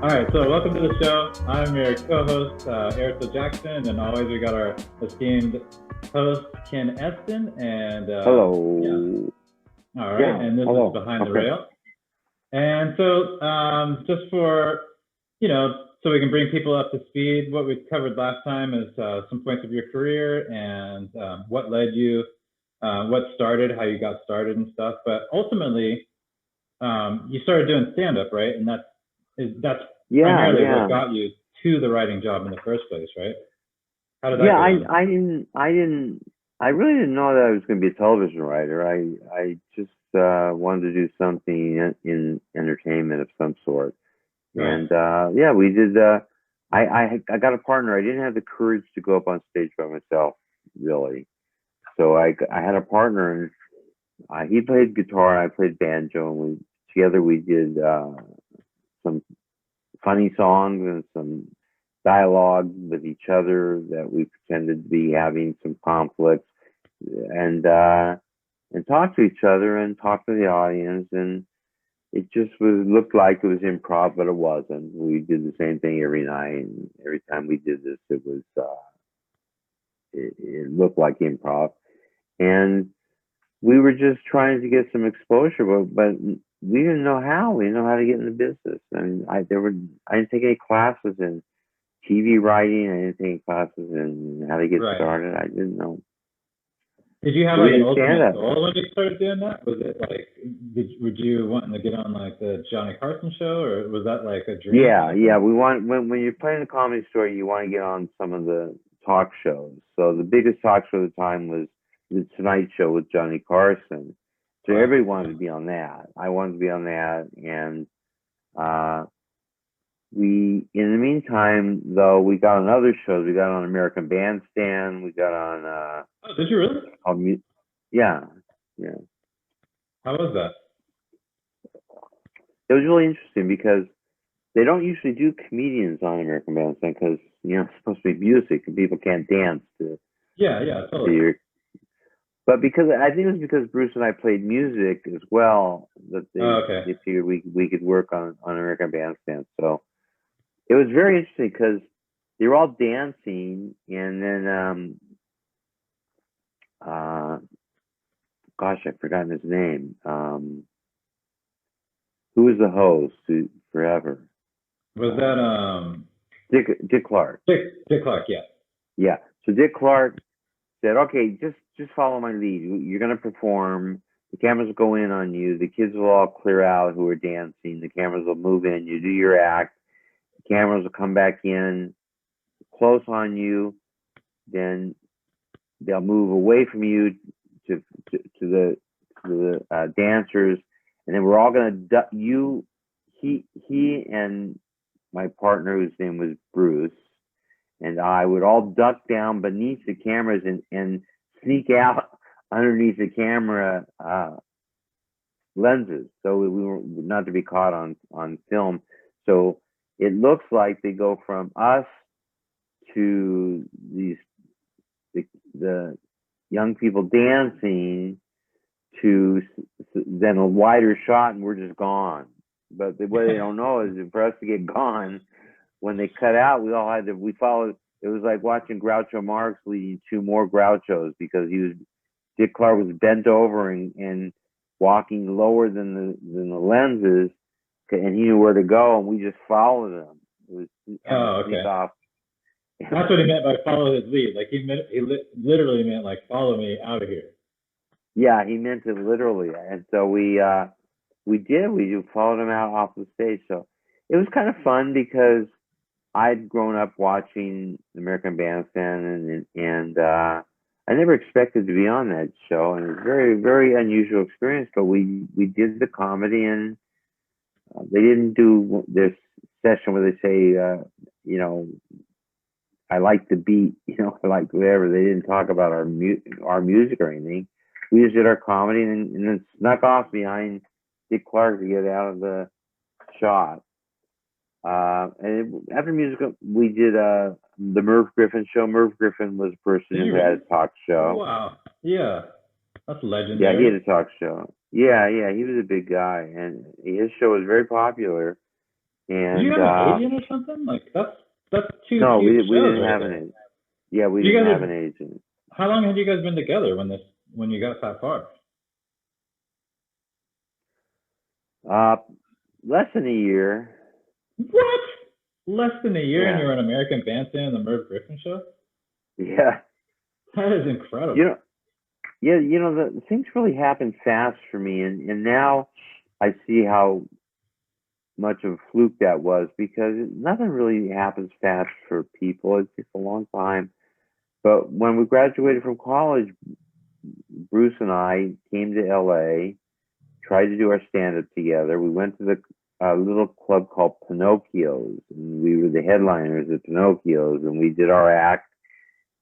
All right, so welcome to the show. I'm your co-host, Eric Jackson, and always we got our esteemed host, Ken Eston, and Hello. all right, Yeah, and this is hello. Behind the Okay. Rail. And so, just for, so we can bring people up to speed, what we covered last time is some points of your career and what led you, what started, how you got started and stuff. But ultimately, you started doing stand-up, right? And that's Yeah, primarily what yeah. got you to the writing job in the first place, right? How did that Yeah, go I down? I really didn't know that I was going to be a television writer. I just wanted to do something in entertainment of some sort. Right. And yeah, we did I got a partner. I didn't have the courage to go up on stage by myself, really. So I had a partner, and he played guitar, I played banjo, and together we did some funny songs and some dialogue with each other that we pretended to be having some conflicts, and talk to each other and talk to the audience, and it just looked like it was improv, but it wasn't. We did the same thing every night, and every time we did this, it looked like improv, and we were just trying to get some exposure, but we didn't know how. We didn't know how to get in the business. I mean, I didn't take any classes in TV writing. I didn't take any classes in how to get Right. started. I didn't know. Did you have We like an didn't stand ultimate up. goal when you started doing that? Was it like, would you wanting to get on like the Johnny Carson show, or was that like a dream Yeah, kind of yeah. thing? We want when you're playing a comedy store, you want to get on some of the talk shows. So the biggest talk show at the time was the Tonight Show with Johnny Carson. So Wow. everybody wanted to be on that. I wanted to be on that, and uh, in the meantime, though, we got on other shows. We got on American Bandstand. We got on Oh, did you really? yeah, yeah. How was that? It was really interesting because they don't usually do comedians on American Bandstand because it's supposed to be music and people can't dance to Yeah, totally. your. But because I think it was because Bruce and I played music as well that Oh, okay. they figured we could work on American Bandstand. So it was very interesting because they were all dancing, and then gosh, I've forgotten his name. Who was the host forever? Was that Dick Clark. Dick Clark? Yeah. Yeah. So Dick Clark said, "Okay, just follow my lead. You're gonna perform. The cameras will go in on you. The kids will all clear out who are dancing. The cameras will move in. You do your act. The cameras will come back in close on you. Then they'll move away from you to the dancers, and then we're all gonna he and my partner, whose name was Bruce, and I would all duck down beneath the cameras and sneak out underneath the camera lenses, so we were not to be caught on film. So it looks like they go from us to the young people dancing to then a wider shot, and we're just gone. But what they don't know is for us to get gone, when they cut out, we followed. It was like watching Groucho Marx leading two more Grouchos, because Dick Clark was bent over and walking lower than the lenses, and he knew where to go, and we just followed him. It was Oh, okay. sneak off. That's what he meant by follow his lead. Like he literally meant like follow me out of here. Yeah, he meant it literally, and so we followed him out off the stage. So it was kind of fun because I'd grown up watching American Bandstand, and I never expected to be on that show, and it was a very, very unusual experience. But we did the comedy, and they didn't do this session where they say, I like the beat, I like whatever. They didn't talk about our music or anything. We just did our comedy, and then snuck off behind Dick Clark to get out of the shot. And after music, we did the Merv Griffin show. Merv Griffin was a person who had a talk show. Wow. Yeah. That's legendary. Yeah, he had a talk show. Yeah, he was a big guy, and his show was very popular. Did you And have an agent or something? Like that's two no, huge we shows didn't right have an there. agent. Yeah, we You didn't guys have are. an agent. How long had you guys been together when you got that far? Uh, Less than a year. What? Less than a year and Yeah, you're an American Bandstand and the Merv Griffin show? yeah. That is You incredible. know, yeah. The things really happen fast for me, and now I see how much of a fluke that was because nothing really happens fast for people. It takes a long time. But when we graduated from college, Bruce and I came to LA, tried to do our stand up together. We went to the little club called Pinocchio's, and we were the headliners at Pinocchio's, and we did our act.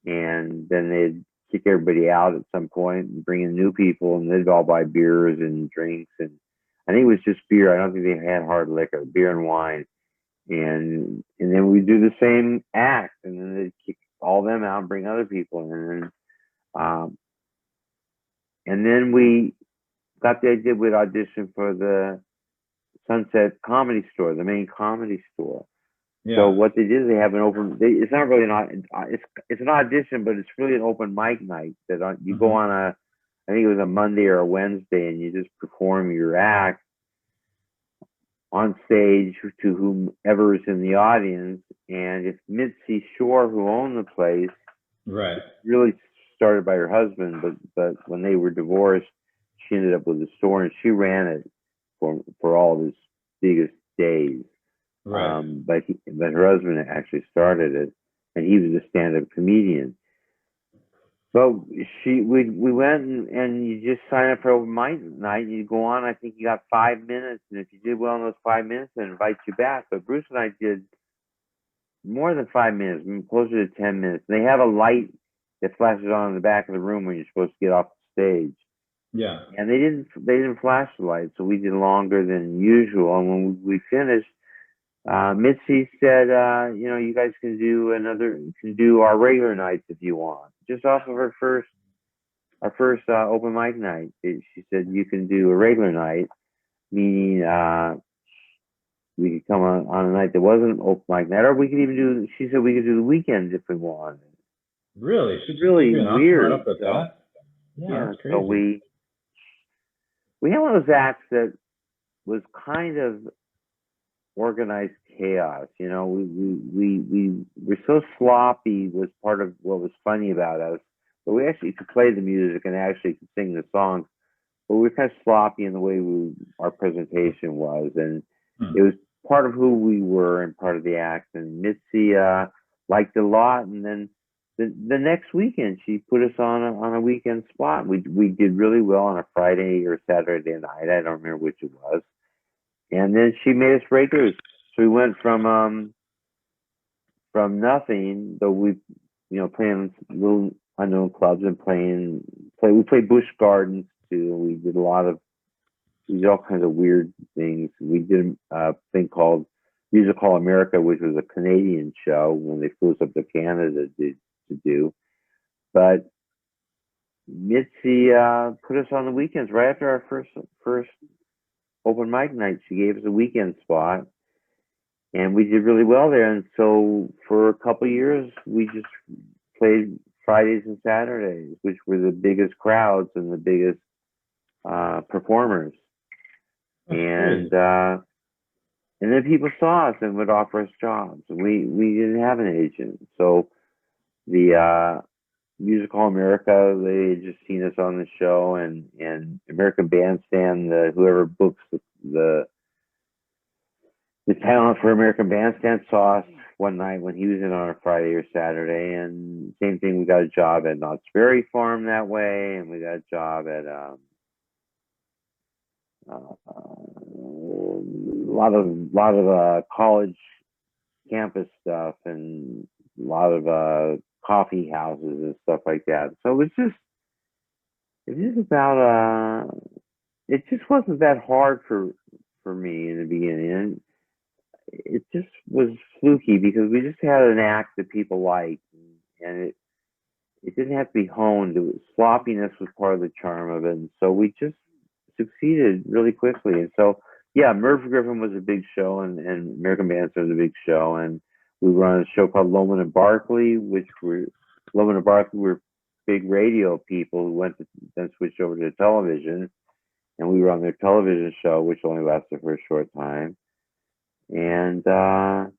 And then they'd kick everybody out at some point and bring in new people, and they'd all buy beers and drinks. And I think it was just beer. I don't think they had hard liquor, beer and wine. And then we do the same act, and then they kick all them out and bring other people in. Um, and then we got the idea we'd audition for the Sunset Comedy Store, the main comedy store. So Yeah. what they did is they have an open. It's not really it's an audition, but it's really an open mic night that you go Hmm. on I think it was a Monday or a Wednesday, and you just perform your act on stage to whomever is in the audience. And it's Mitzi Shore, who owned the place, Right. really started by her husband, but when they were divorced, she ended up with the store, and she ran it for all of his biggest days. Right. But her husband actually started it, and he was a stand-up comedian. So we went, and you just sign up for open mic night, and you go on. I think you got 5 minutes, and if you did well in those 5 minutes, they invite you back. But Bruce and I did more than 5 minutes, closer to 10 minutes. They have a light that flashes on in the back of the room when you're supposed to get off the stage, Yeah. and they didn't flash the light, so we did longer than usual. And when we finished, Mitzi said, you guys can do our regular nights if you want. Just off of our first open mic night, she said you can do a regular night, meaning we could come on a night that wasn't an open mic night, or we could even do. She said we could do the weekends if we wanted. Really? It's She gave really you an option right weird. off the So bat? Yeah, yeah, that's so crazy. we had one of those acts that was kind of organized chaos. We were so sloppy was part of what was funny about us. But we actually could play the music and actually could sing the songs. But we were kind of sloppy in the way our presentation was, and Hmm. it was part of who we were and part of the act. And Mitzi liked it a lot, and then the next weekend she put us on a weekend spot. We did really well on a Friday or Saturday night. I don't remember which it was. And then she made us regulars. So we went from nothing, though playing little unknown clubs and we played Busch Gardens too. We did all kinds of weird things. We did a thing called Music Hall America, which was a Canadian show when they flew us up to Canada to do. But Mitzi put us on the weekends right after our first open mic night. She gave us a weekend spot, and we did really well there. And so for a couple of years, we just played Fridays and Saturdays, which were the biggest crowds and the biggest performers. That's crazy. And then people saw us and would offer us jobs. We didn't have an agent, so the Music Hall America, they had just seen us on the show, and American Bandstand, whoever books the talent for American Bandstand saw us one night when he was in on a Friday or Saturday, and same thing. We got a job at Knott's Berry Farm that way, and we got a job at a lot of college campus stuff, and a lot of coffee houses and stuff like that. So it was about it just wasn't that hard for me in the beginning. And it just was fluky because we just had an act that people liked, and it didn't have to be honed. It was sloppiness was part of the charm of it, and so we just succeeded really quickly. And so Yeah, Merv Griffin was a big show, and American Bandstand was a big show, and we were on a show called Loman and Barkley, Loman and Barkley were big radio people who went to then switched over to television, and we were on their television show, which only lasted for a short time, and then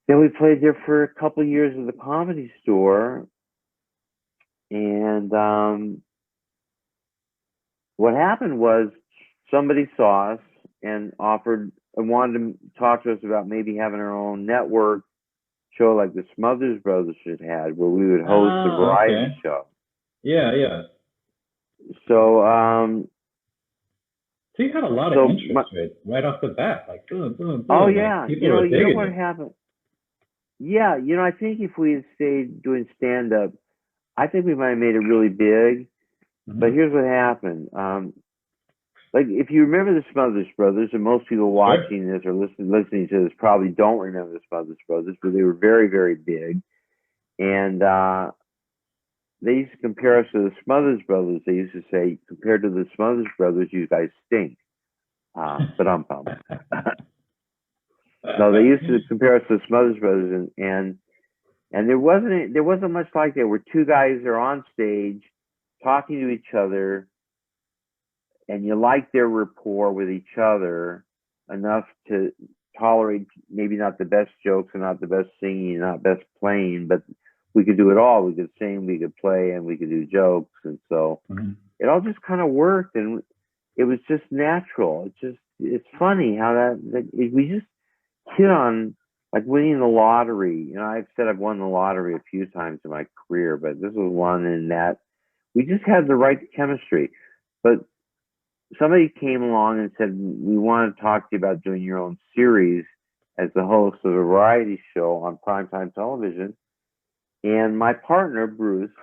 we played there for a couple of years at the Comedy Store, and what happened was somebody saw us and offered and wanted to talk to us about maybe having our own network show like the Smothers Brothers had had, where we would host a variety Okay. show. Yeah, yeah. So, So you had a lot of interest right off the bat, like boom, boom, boom. Oh like, yeah, people were you know digging what it. happened? Yeah, I think if we had stayed doing stand up, I think we might have made it really big. But here's what happened. Like if you remember the Smothers Brothers, and most people watching this or listening to this probably don't remember the Smothers Brothers, but they were very, very big. And they used to compare us to the Smothers Brothers. They used to say, compared to the Smothers Brothers, you guys stink. But I'm pumped. No, they used to compare us to the Smothers Brothers, and there wasn't much like that. Where two guys are on stage talking to each other, and you like their rapport with each other enough to tolerate maybe not the best jokes and not the best singing, not best playing, but we could do it all. We could sing, we could play, and we could do jokes, and so it all just kind of worked, and it was just natural. It's funny how we just hit on like winning the lottery. I've said I've won the lottery a few times in my career, but this was one in that we just had the right chemistry. But somebody came along and said, we want to talk to you about doing your own series as the host of a variety show on primetime television. And my partner, Bruce,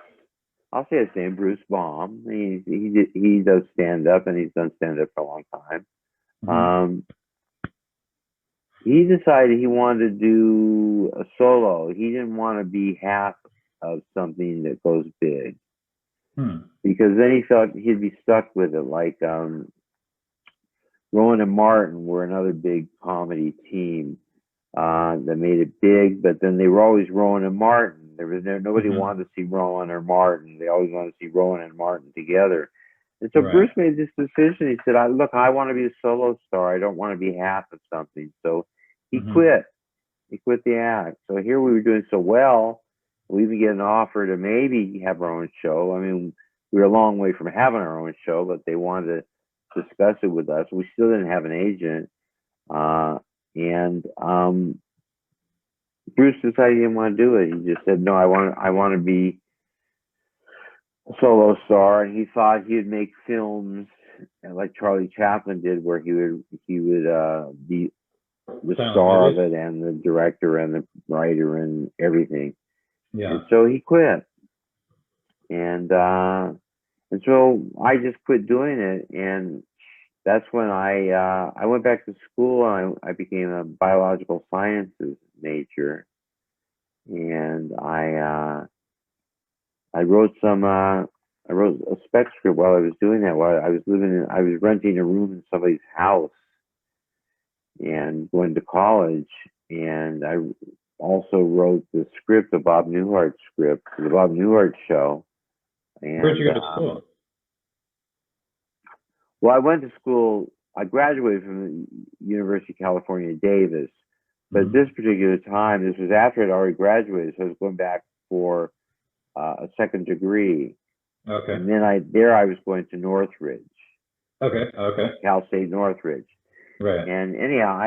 I'll say his name, Bruce Baum, he does stand up, and he's done stand up for a long time. He decided he wanted to do a solo. He didn't want to be half of something that goes big. Because then he felt he'd be stuck with it. Like Rowan and Martin were another big comedy team that made it big, but then they were always Rowan and Martin. Nobody wanted to see Rowan or Martin. They always wanted to see Rowan and Martin together. And so Bruce made this decision. He said, look, I want to be a solo star. I don't want to be half of something. So he quit. He quit the act. So here we were doing so well. We even get an offer to maybe have our own show. I mean, we were a long way from having our own show, but they wanted to discuss it with us. We still didn't have an agent. And Bruce decided he didn't want to do it. He just said, no, I want to be a solo star. And he thought he'd make films like Charlie Chaplin did, where he would be the star of it, and the director and the writer and everything. Yeah. And so he quit. And so I just quit doing it. And that's when I went back to school, and I became a biological sciences major. And I wrote a spec script while I was doing that. While I was renting a room in somebody's house and going to college. And I also wrote the script, the Bob Newhart script, the Bob Newhart show. And, where'd you go to school? Well, I went to school. I graduated from the University of California, Davis. But at this particular time, this was after I'd already graduated, so I was going back for a second degree. Okay. And then I was going to Northridge. Okay. Cal State Northridge. Right. And anyhow,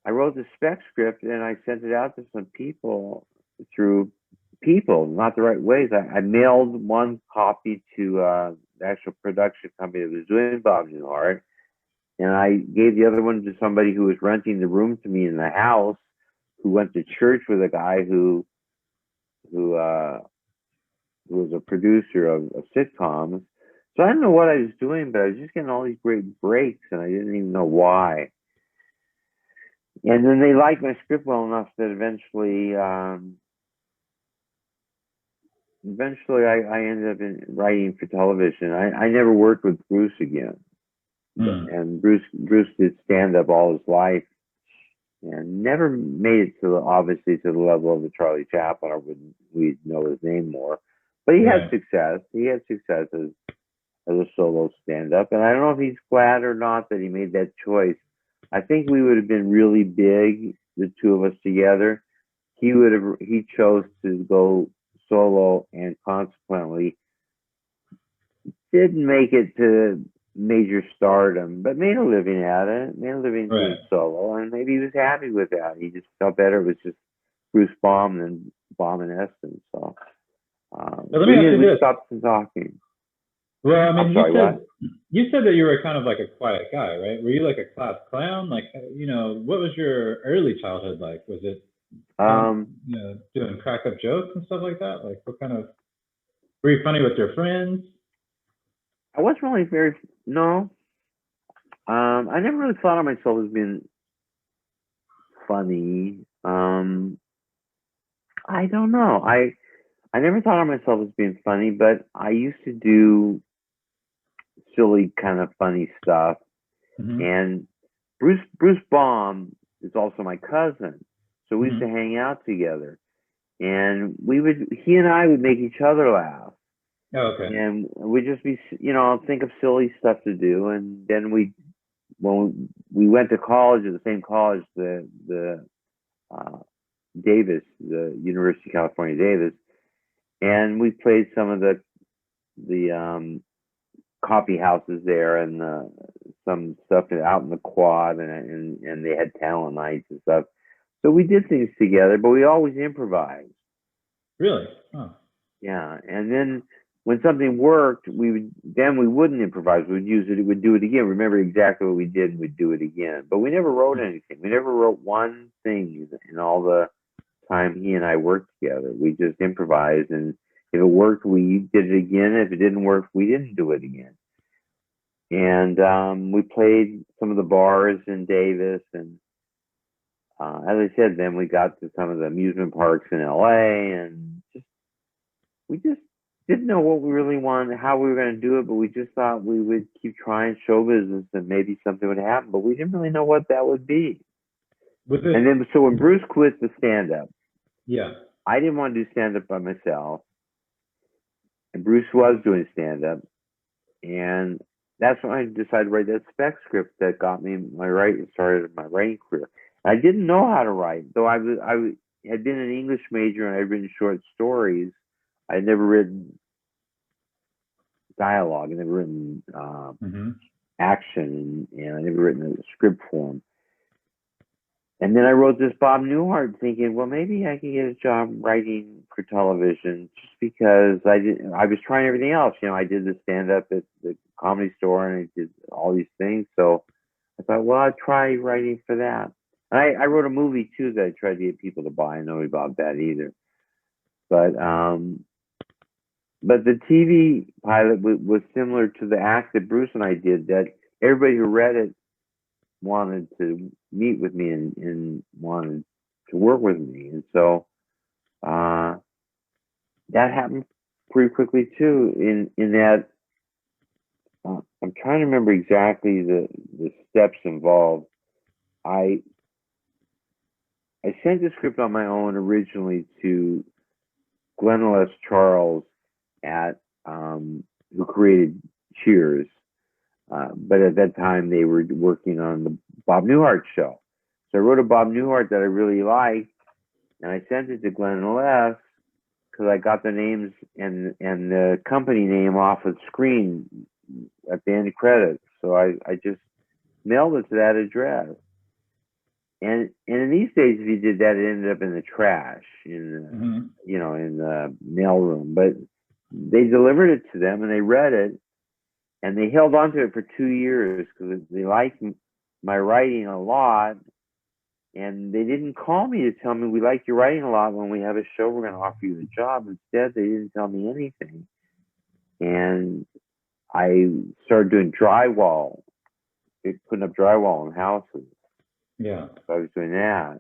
I wrote the spec script, and I sent it out to some people through people, not the right ways. I mailed one copy to the actual production company that was doing Bob Newhart, and I gave the other one to somebody who was renting the room to me in the house, who went to church with a guy who was a producer of sitcoms. So I didn't know what I was doing, but I was just getting all these great breaks, and I didn't even know why. And then they liked my script well enough that eventually I ended up writing for television. I never worked with Bruce again. Mm. And Bruce did stand up all his life and never made it to obviously to the level of the Charlie Chaplin, or we'd know his name more. But he had Right. success. He had success as a solo stand up. And I don't know if he's glad or not that he made that choice. I think we would have been really big, the two of us together. He chose to go solo, and consequently didn't make it to major stardom, but made a living at it, made a living Right. doing solo, and maybe he was happy with that. He just felt better. It was just Bruce Baum and Baum in essence. So But let me ask you we this. stopped talking. Well, I mean, I'm sorry, what? you said that you were kind of like a quiet guy, right? Were you like a class clown? Like, what was your early childhood like? Was it fun, Um, doing crack up jokes and stuff like that? Like, what kind of were you funny with your friends? I wasn't really very no. I never really thought of myself as being funny. I don't know. I never thought of myself as being funny, but I used to do silly kind of funny stuff. Mm-hmm. And Bruce Baum is also my cousin, so we used to Mm-hmm. hang out together, and he and I would make each other laugh, Oh, okay. and we'd just be think of silly stuff to do, and then when we went to college at the same college, the uh, Davis, the University of California Davis, and we played some of the coffee houses there, and some stuff out in the quad, and they had talent nights and stuff. So we did things together, but we always improvised. Really? Oh. Yeah, and then when something worked, we wouldn't improvise. We'd use it. We'd do it again. Remember exactly what we did, and we'd do it again. But we never wrote anything. We never wrote one thing in all the time he and I worked together. We just improvised, and if it worked, we did it again. If it didn't work, we didn't do it again. And we played some of the bars in Davis, and as I said, then we got to some of the amusement parks in LA, and we just didn't know what we really wanted, how we were going to do it, but we just thought we would keep trying show business and maybe something would happen, but we didn't really know what that would be. Was it? And then, so when Bruce quit the stand up, Yeah. I didn't want to do stand up by myself, and Bruce was doing stand up, and that's when I decided to write that spec script that got me started my writing career. I didn't know how to write, though I had been an English major and I'd written short stories. I'd never written dialogue, I'd never written Mm-hmm. action, and I'd never written a script form. And then I wrote this Bob Newhart, thinking, well, maybe I can get a job writing for television, just because I was trying everything else. I did the stand up at the Comedy Store, and I did all these things. So I thought, well, I'd try writing for that. And I wrote a movie too that I tried to get people to buy. Nobody bought that either. But the TV pilot was similar to the act that Bruce and I did. That everybody who read it wanted to meet with me and wanted to work with me, and so that happened pretty quickly too. In that, I'm trying to remember exactly the steps involved. I sent the script on my own originally to Glenn L. Charles at who created Cheers. But at that time, they were working on the Bob Newhart show. So I wrote a Bob Newhart that I really liked, and I sent it to Glenn and Les because I got the names and the company name off the screen at the end of credits. So I just mailed it to that address. And in these days, if you did that, it ended up in the trash, in the mail room. But they delivered it to them, and they read it. And they held on to it for 2 years because they liked my writing a lot. And they didn't call me to tell me, we like your writing a lot. When we have a show, we're going to offer you the job. Instead, they didn't tell me anything. And I started doing drywall, putting up drywall in houses. Yeah. So I was doing that.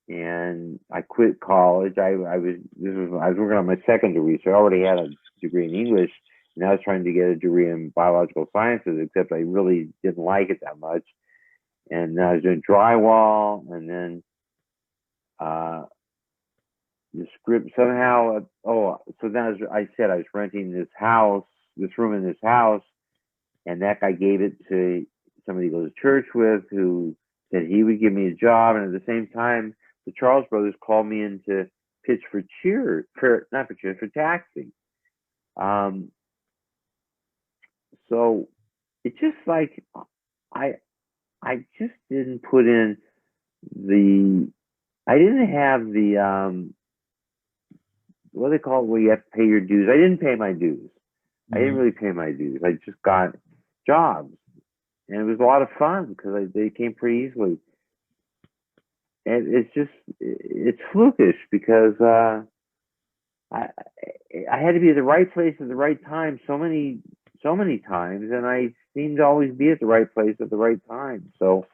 And I quit college. I was working on my second degree, so I already had a degree in English. And I was trying to get a degree in biological sciences, except I really didn't like it that much. And I was doing drywall, and then the script somehow. So then I said I was renting this room in this house, and that guy gave it to somebody to go to church with, who said he would give me a job. And at the same time, the Charles brothers called me in to pitch for Taxi. So it's just like I just didn't put in I didn't have the what do they call it, where you have to pay your dues. I didn't pay my dues. I didn't really pay my dues. I just got jobs, and it was a lot of fun because they came pretty easily. And it's flukish because I had to be at the right place at the right time so many times, and I seemed to always be at the right place at the right time. So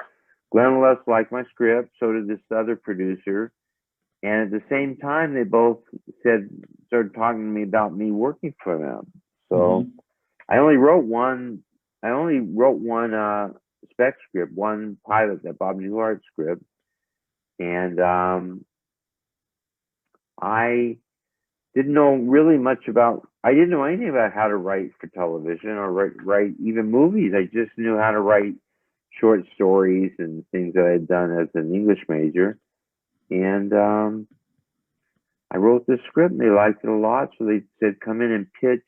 Glenn and Les liked my script, so did this other producer. And at the same time, they both started talking to me about me working for them. So I only wrote one spec script, one pilot, that Bob Newhart script. And I didn't know I didn't know anything about how to write for television or write even movies. I just knew how to write short stories and things that I had done as an English major. And I wrote this script, and they liked it a lot. So they said, "Come in and pitch.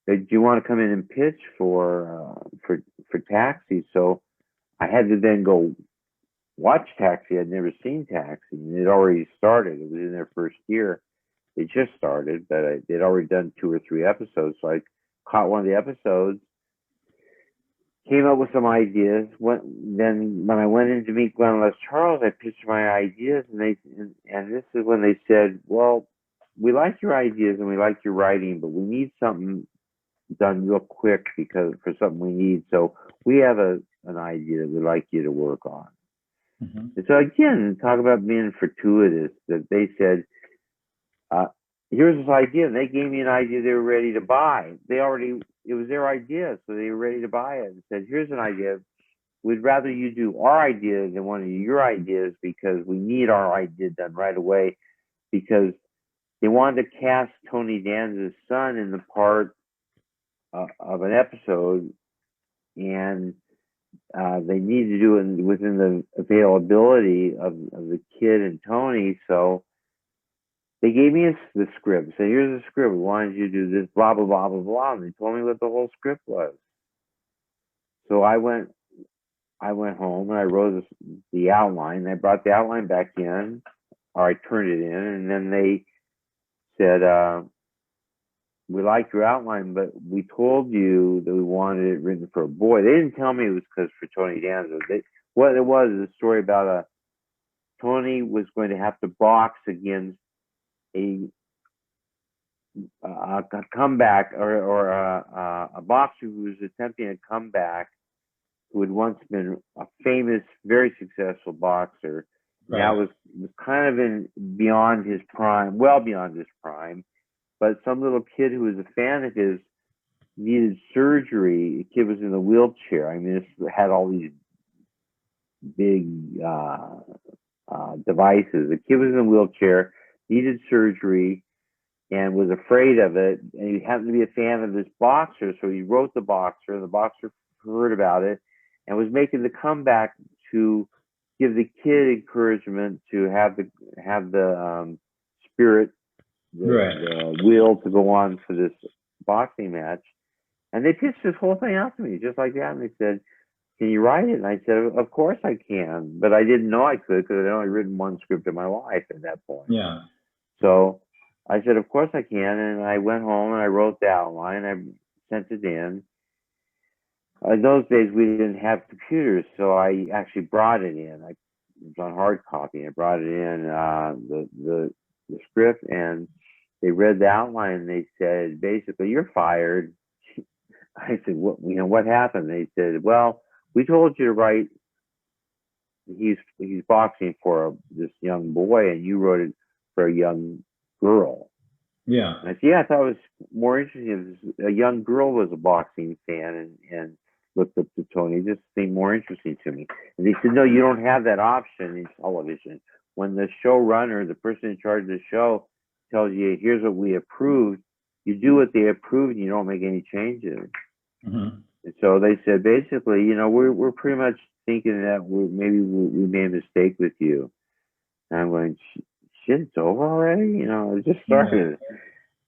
Do you want to come in and pitch for Taxi?" So I had to then go watch Taxi. I'd never seen Taxi, and it already started. It was in their first year. They just started, but they'd already done 2 or 3 episodes. So I caught one of the episodes, came up with some ideas. Then when I went in to meet Glenn and Les Charles, I pitched my ideas, and this is when they said, "Well, we like your ideas and we like your writing, but we need something done real quick for something we need. So we have an idea that we'd like you to work on." And so again, talk about being fortuitous, that they said, "Here's this idea." And they gave me an idea they were ready to buy. It was their idea, so they were ready to buy it, and said, "Here's an idea. We'd rather you do our idea than one of your ideas, because we need our idea done right away." Because they wanted to cast Tony Danza's son in the part of an episode, and they needed to do it within the availability of the kid and Tony. So they gave me the script. Said, "Here's the script. We wanted you to do this, blah, blah, blah, blah, blah." And they told me what the whole script was. So I went home and I wrote the outline. I brought the outline back in, or I turned it in, and then they said, "We like your outline, but we told you that we wanted it written for a boy." They didn't tell me it was because for Tony Danza. What it was is a story about Tony was going to have to box against a comeback, or a boxer who was attempting a comeback, who had once been a famous, very successful boxer. Right. Now was kind of beyond his prime, well beyond his prime. But some little kid who was a fan of his needed surgery. The kid was in a wheelchair. I mean, this had all these big devices. The kid was in a wheelchair, needed surgery, and was afraid of it. And he happened to be a fan of this boxer, so he wrote the boxer, and the boxer heard about it and was making the comeback to give the kid encouragement to have the spirit, the will to go on for this boxing match. And they pitched this whole thing out to me just like that, and they said, "Can you write it?" And I said, "Of course I can," but I didn't know I could, because I'd only written one script in my life at that point. Yeah. So I said, "Of course I can," and I went home and I wrote the outline. I sent it in. In those days, we didn't have computers, so I actually brought it in. It was on hard copy. I brought it in, the script, and they read the outline, and they said, basically, "You're fired." I said, "What happened?" They said, "Well, we told you to write, he's boxing for this young boy, and you wrote it for a young girl." Yeah. And I said, yeah, I thought it was more interesting if a young girl was a boxing fan and looked up to Tony. It just seemed more interesting to me. And they said, no, you don't have that option in television. When the showrunner, the person in charge of the show, tells you, here's what we approved, you do what they approved and you don't make any changes. Hmm. And so they said, basically, we're pretty much thinking that we made a mistake with you. And I'm going, shit, it's over already? It just Yeah. started.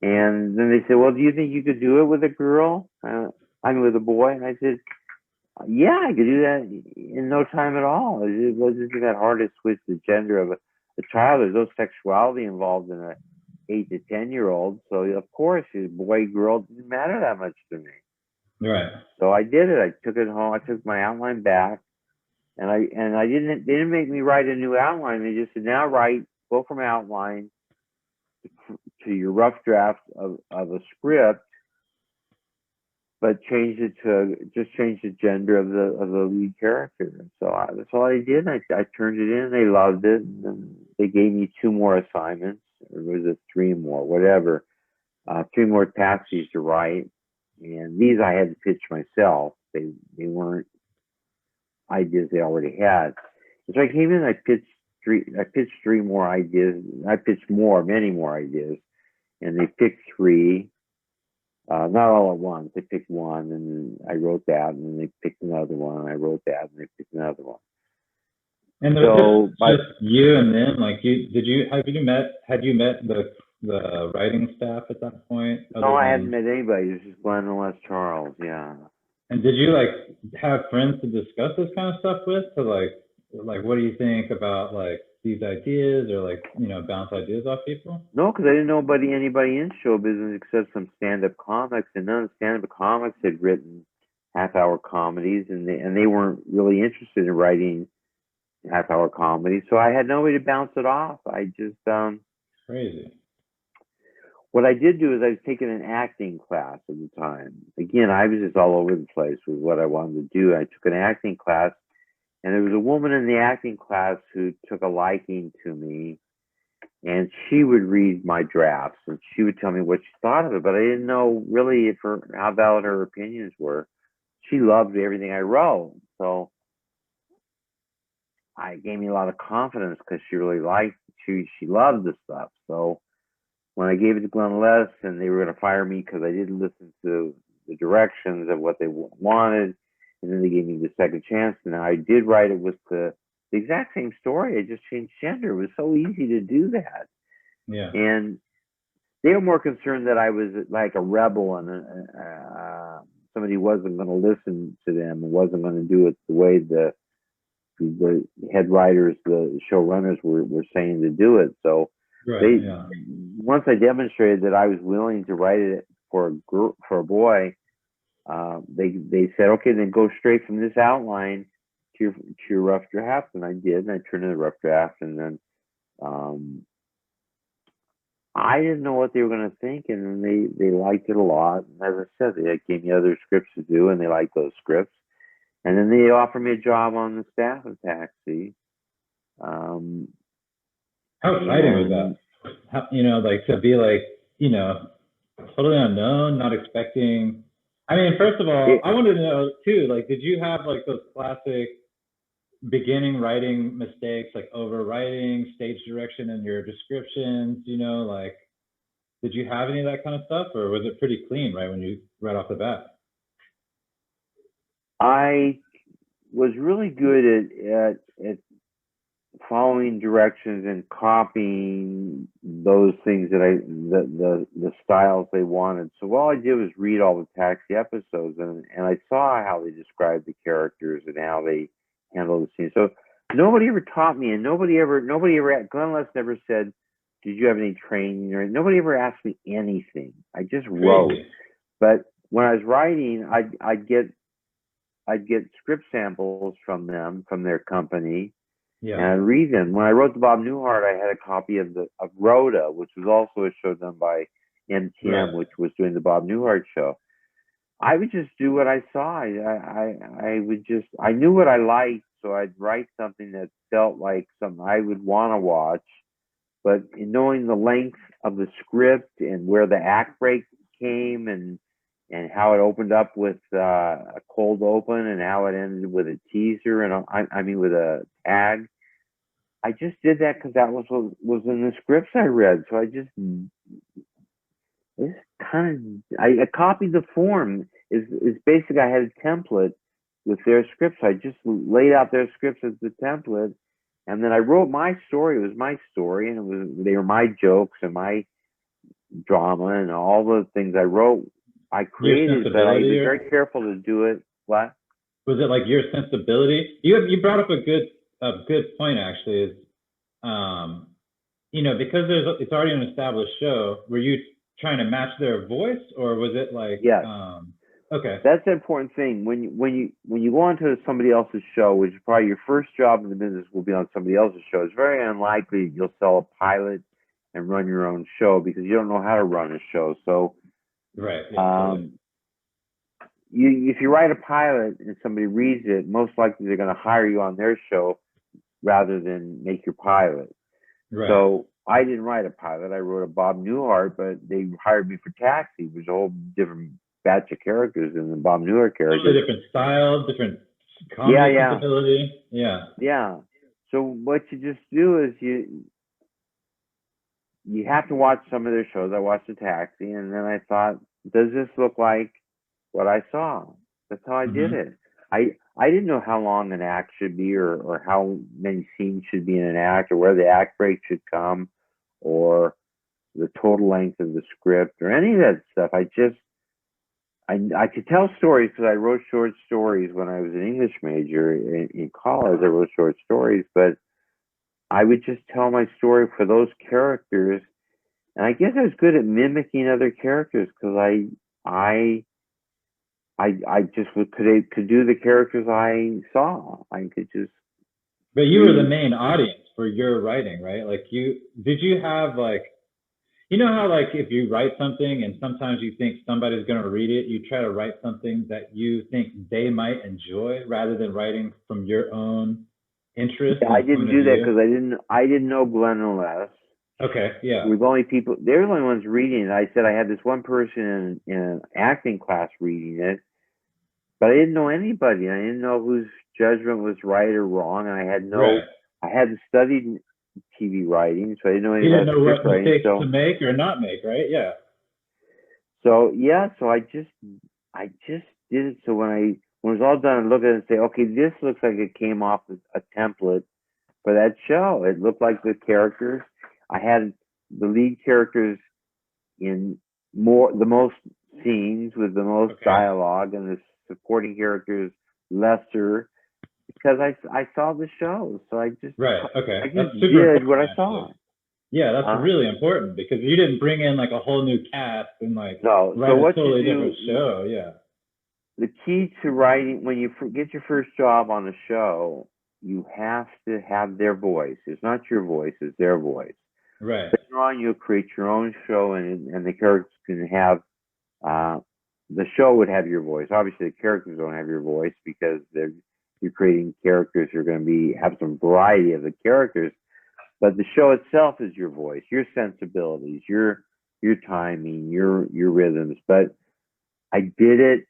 And then they said, well, do you think you could do it with a girl? With a boy? And I said, yeah, I could do that in no time at all. It wasn't that hard to switch the gender of a child. There's no sexuality involved in a 8 to 10-year-old. So, of course, boy, girl, didn't matter that much to me. Right. So I did it. I took it home. I took my outline back. And they didn't make me write a new outline. They just said, now go from outline to your rough draft of a script, but change the gender of the lead character. And so that's all I did. I turned it in. They loved it. And then they gave me 2 more assignments, or was it 3 more, whatever, 3 more taxis to write. And these I had to pitch myself. They weren't ideas they already had. And so I came in. I pitched 3 more ideas. I pitched many more ideas, and they picked 3. Not all at once. They picked one, and I wrote that, and then they picked another one, and I wrote that, and they picked another one. And So, just you and them, like had you met the writing staff at that point, no, other I hadn't than, met anybody. It was just Glenn and Les Charles. Yeah. and did you like have friends to discuss this kind of stuff with, to like what do you think about like these ideas, or like, bounce ideas off people? No, because I didn't know anybody in show business except some stand-up comics, and none of the stand-up comics had written half-hour comedies, and they weren't really interested in writing half-hour comedies. So I had nobody to bounce it off. I just Crazy. what I did do is I was taking an acting class at the time. Again, I was just all over the place with what I wanted to do. I took an acting class, and there was a woman in the acting class who took a liking to me, and she would read my drafts and she would tell me what she thought of it, but I didn't know really how valid her opinions were. She loved everything I wrote, so I gave me a lot of confidence because she really she loved the stuff. So when I gave it to Glenn Les and they were going to fire me because I didn't listen to the directions of what they wanted, and then they gave me the second chance, and I did write it with the exact same story. I just changed gender. It was so easy to do that. Yeah. And they were more concerned that I was like a rebel and somebody wasn't going to listen to them and wasn't going to do it the way the head writers, the showrunners were saying to do it. So Right. Yeah. once I demonstrated that I was willing to write it for a boy, they said, okay, then go straight from this outline to your rough draft, and I did, and I turned in the rough draft, and then I didn't know what they were going to think, and they liked it a lot. And as I said, they gave me other scripts to do, and they liked those scripts. And then they offered me a job on the staff of Taxi. How exciting was that? Like to be like, totally unknown, not expecting. I mean, first of all, I wanted to know too, like, did you have like those classic beginning writing mistakes, like overwriting, stage direction in your descriptions, like, did you have any of that kind of stuff, or was it pretty clean right off the bat? I was really good at following directions and copying those things the styles they wanted. So all I did was read all the Taxi episodes, and I saw how they described the characters and how they handled the scene. So nobody ever taught me, and nobody ever Glenn Les never said, did you have any training? Or nobody ever asked me anything. I just wrote. Crazy. But when I was writing, I'd get script samples from their company, Yeah. and I read them. When I wrote the Bob Newhart, I had a copy of Rhoda, which was also a show done by MTM, Right. which was doing the Bob Newhart show. I would just do what I saw. I knew what I liked, so I'd write something that felt like something I would want to watch. But in knowing the length of the script and where the act break came and how it opened up with a cold open and how it ended with a teaser and I mean with a tag. I just did that because that was what was in the scripts I read. So I copied the form. Is basically I had a template with their scripts. I just laid out their scripts as the template, and then I wrote my story. It was my story, and they were my jokes and my drama and all the things I wrote. I created, but I was very careful to do it. What was it like your sensibility? You brought up a good point actually. Is because it's already an established show. Were you trying to match their voice, or was it like yes? Okay, that's the important thing. When you go onto somebody else's show, which is probably your first job in the business, will be on somebody else's show. It's very unlikely you'll sell a pilot and run your own show because you don't know how to run a show. So, right. Yeah, totally. If you write a pilot and somebody reads it, most likely they're going to hire you on their show rather than make your pilot. Right. So I didn't write a pilot. I wrote a Bob Newhart, but they hired me for Taxi, which was a whole different batch of characters than the Bob Newhart characters. Totally different style, different comedy sensibility. Yeah. Yeah. So what you just do is you have to watch some of their shows. I watched the Taxi, and then I thought, does this look like what I saw? That's how I did it. I didn't know how long an act should be or how many scenes should be in an act or where the act break should come or the total length of the script or any of that stuff. I could tell stories because I wrote short stories when I was an English major in college. I wrote short stories, but I would just tell my story for those characters. And I guess I was good at mimicking other characters because I just could do the characters I saw. I could just. But you were the main audience for your writing, right? Like did you have like, how like if you write something and sometimes you think somebody's going to read it, you try to write something that you think they might enjoy rather than writing from your own interest. Yeah, I didn't do that because I didn't know Glenn and Les. Okay, yeah. We've only people. They're the only ones reading it. I said I had this one person in an acting class reading it, but I didn't know anybody. I didn't know whose judgment was right or wrong. And I had I hadn't studied TV writing, so I didn't know anything about script writing. You didn't know what mistakes to make or not make, right? Yeah. So I just did it. So when it was all done, I look at it and say, okay, this looks like it came off a template for that show. It looked like the characters. I had the lead characters in the most scenes with the most dialogue, and the supporting characters lesser because I saw the show. So I just I just did what I saw. Yeah, that's really important because you didn't bring in like a whole new cast and like write a totally different show. Yeah. The key to writing when you get your first job on a show, you have to have their voice. It's not your voice; it's their voice. Right. Later on, you'll create your own show, and the characters can have. The show would have your voice. Obviously, the characters don't have your voice because you're creating characters who are going to have some variety of the characters. But the show itself is your voice, your sensibilities, your timing, your rhythms. But I did it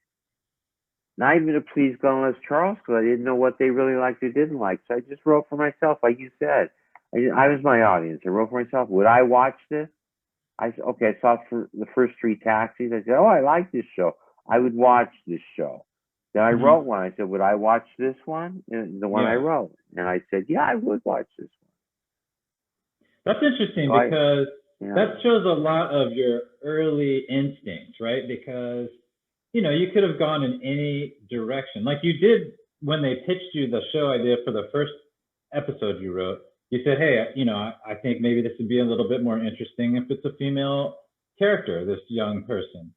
not even to please Glenn and Les Charles because I didn't know what they really liked or didn't like. So I just wrote for myself, like you said. I was my audience. I wrote for myself. Would I watch this? I said, okay, I saw for the first 3 Taxis. I said, oh, I like this show. I would watch this show. Then I wrote one. I said, would I watch this one? And the one I wrote. And I said, yeah, I would watch this one. That's interesting because that shows a lot of your early instincts, right? Because, you could have gone in any direction. Like you did when they pitched you the show idea for the first episode you wrote. You said, hey, I think maybe this would be a little bit more interesting if it's a female character, this young person.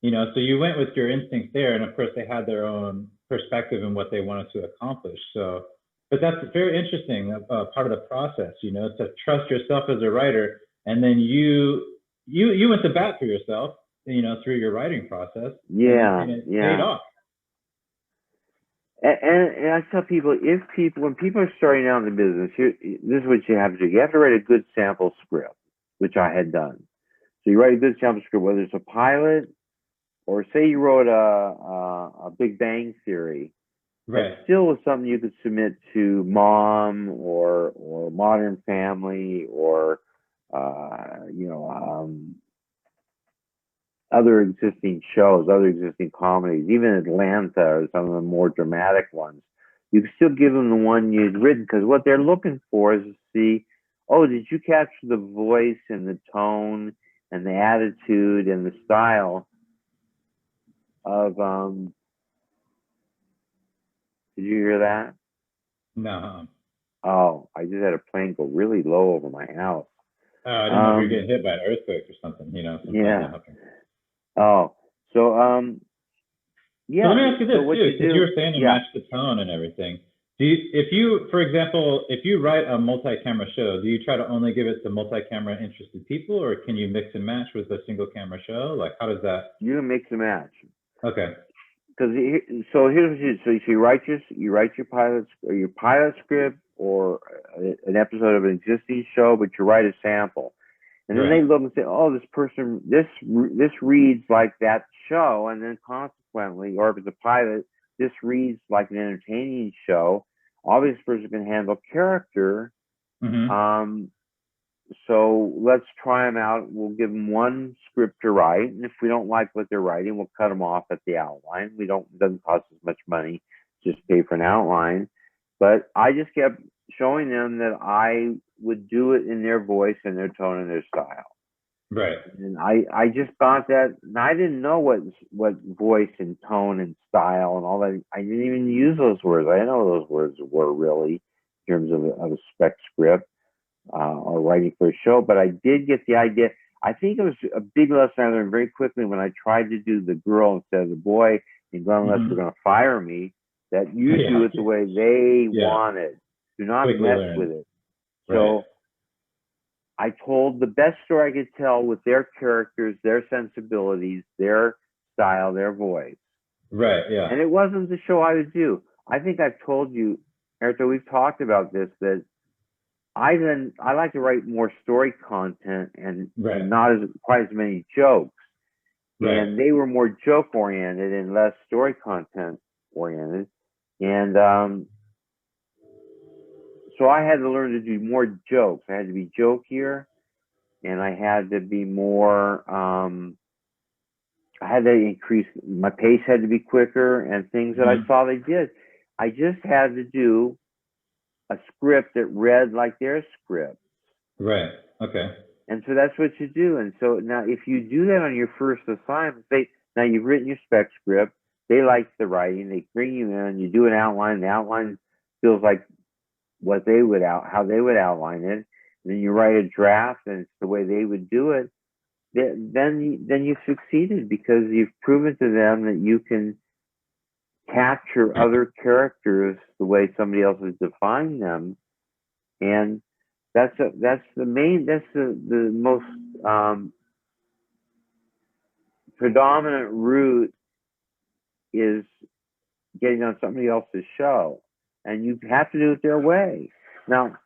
So you went with your instincts there. And of course, they had their own perspective and what they wanted to accomplish. So, but that's very interesting part of the process, to trust yourself as a writer. And then you went to bat for yourself, through your writing process. And it paid off. And I tell people, when people are starting out in the business, this is what you have to do. You have to write a good sample script, which I had done. So you write a good sample script, whether it's a pilot or say you wrote a Big Bang Theory. Right. That still was something you could submit to Mom or Modern Family or other existing shows, other existing comedies, even Atlanta or some of the more dramatic ones. You can still give them the one you'd written because what they're looking for is to see, oh, did you capture the voice and the tone and the attitude and the style of did you hear that? No. Oh, I just had a plane go really low over my house. Oh, I didn't know if you were getting hit by an earthquake or something, sometimes Yeah. that happens. Oh, so yeah. So let me ask you this what too, because you were saying to yeah. match the tone and everything. If you, for example, if you write a multi-camera show, do you try to only give it to multi-camera interested people, or can you mix and match with a single camera show? Like, how does that? You can mix and match. Okay. Because so here's what you do. So you write your pilot script or an episode of an existing show, but you write a sample, and then Right. they look and say, oh, this reads like that show, and then consequently, or if it's a pilot, this reads like an entertaining show. Obviously, this person can handle character. Mm-hmm. So let's try them out. We'll give them one script to write, and if we don't like what they're writing, we'll cut them off at the outline. It doesn't cost as much money just pay for an outline. But I just kept showing them that I would do it in their voice and their tone and their style. Right. And I just thought that, and I didn't know what voice and tone and style and all that. I didn't even use those words. I didn't know what those words were really in terms of a spec script. Or writing for a show, but I did get the idea. I think it was a big lesson I learned very quickly when I tried to do the girl instead of the boy, and unless they're going to fire me, that you do it the way they want it. Do not mess with it. Right. So I told the best story I could tell with their characters, their sensibilities, their style, their voice. Right, yeah. And it wasn't the show I would do. I think I've told you, Erica, we've talked about this, that I like to write more story content and not quite as many jokes. Right. And they were more joke oriented and less story content oriented. And so I had to learn to do more jokes. I had to be jokier, and I had to be more. I had to increase my pace. Had to be quicker, and things that I saw they did. I just had to do a script that read like their script. Right. Okay. And so that's what you do. And so now if you do that on your first assignment, now you've written your spec script, they like the writing, they bring you in, you do an outline, the outline feels like how they would outline it. And then you write a draft and it's the way they would do it. Then you've succeeded because you've proven to them that you can capture other characters the way somebody else has defined them. And that's the most predominant route is getting on somebody else's show, and you have to do it their way. Now,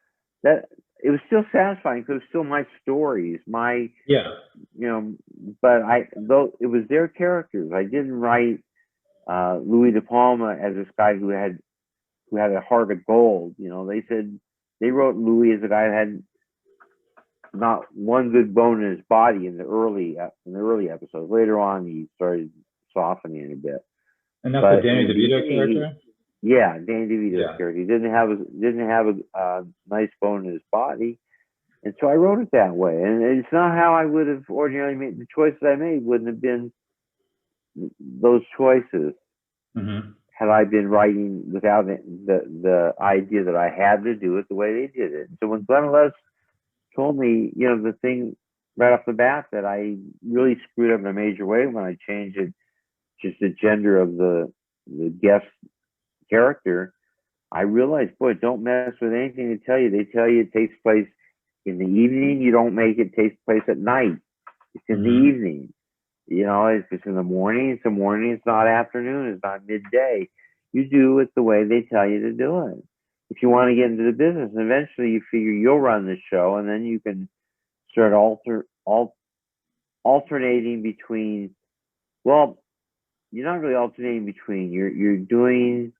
that it was still satisfying because it was still my stories, but though it was their characters. I didn't write Louis De Palma as this guy who had a heart of gold. They said they wrote Louis as a guy that had not one good bone in his body in the early episodes. Later on, he started softening a bit. And that's the Danny DeVito character. Yeah, Danny DeVito's character. He didn't have a nice bone in his body, and so I wrote it that way. And it's not how I would have ordinarily made the choices I made. Wouldn't have been those choices had I been writing without the idea that I had to do it the way they did it. So when Glenn Les told me, the thing right off the bat that I really screwed up in a major way when I changed it, just the gender of the guest character, I realized, boy, don't mess with anything they tell you. They tell you it takes place in the evening. You don't make it take place at night. It's in the evening. If it's in the morning, it's the morning. It's not afternoon. It's not midday. You do it the way they tell you to do it. If you want to get into the business, and eventually you figure you'll run the show, and then you can start alternating between, well, you're not really alternating between, you're doing,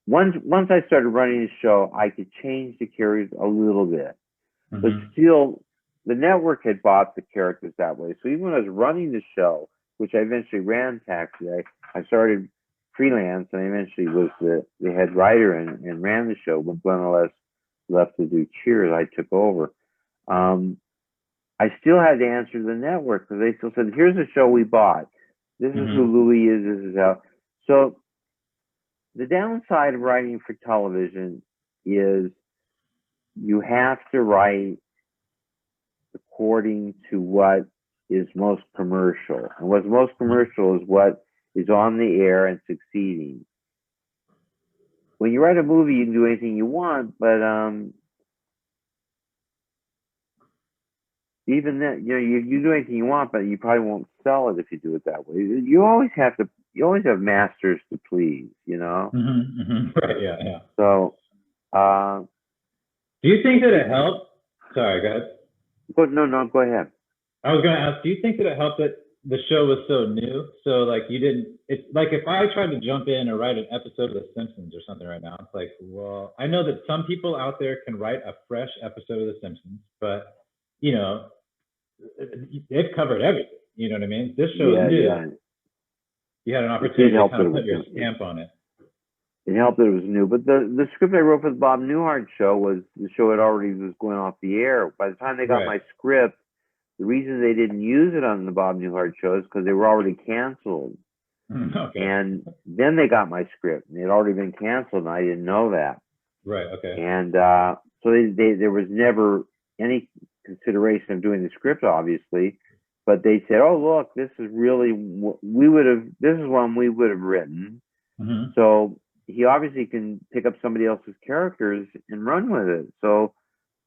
once I started running the show, I could change the characters a little bit, but still, the network had bought the characters that way. So even when I was running the show, which I eventually ran Taxi, I started freelance, and I eventually was the head writer and ran the show. When Glenn left to do Cheers, I took over. I still had to answer the network because they still said, "Here's the show we bought. This is who Louis is. This is how." So the downside of writing for television is you have to write according to what is most commercial, and what's most commercial is what is on the air and succeeding. When you write a movie, you can do anything you want, but even then, you do anything you want, but you probably won't sell it if you do it that way. You always have masters to please, Right, yeah. So, do you think that it helped? Sorry, go ahead. No, go ahead. I was going to ask, do you think that it helped that the show was so new? So like you didn't, it's like if I tried to jump in or write an episode of The Simpsons or something right now, it's like, well, I know that some people out there can write a fresh episode of The Simpsons, but they've covered everything. You know what I mean? This show is new. Yeah. You had an opportunity to kind of put your stamp on it. It helped that it was new, but the script I wrote for the Bob Newhart show the show had already was going off the air. By the time they got my script, the reason they didn't use it on the Bob Newhart show is because they were already canceled. Okay. And then they got my script, and it had already been canceled, and I didn't know that. Right. Okay. And so there was never any consideration of doing the script, obviously, but they said, "Oh, look, this is really this is one we would have written." So he obviously can pick up somebody else's characters and run with it. So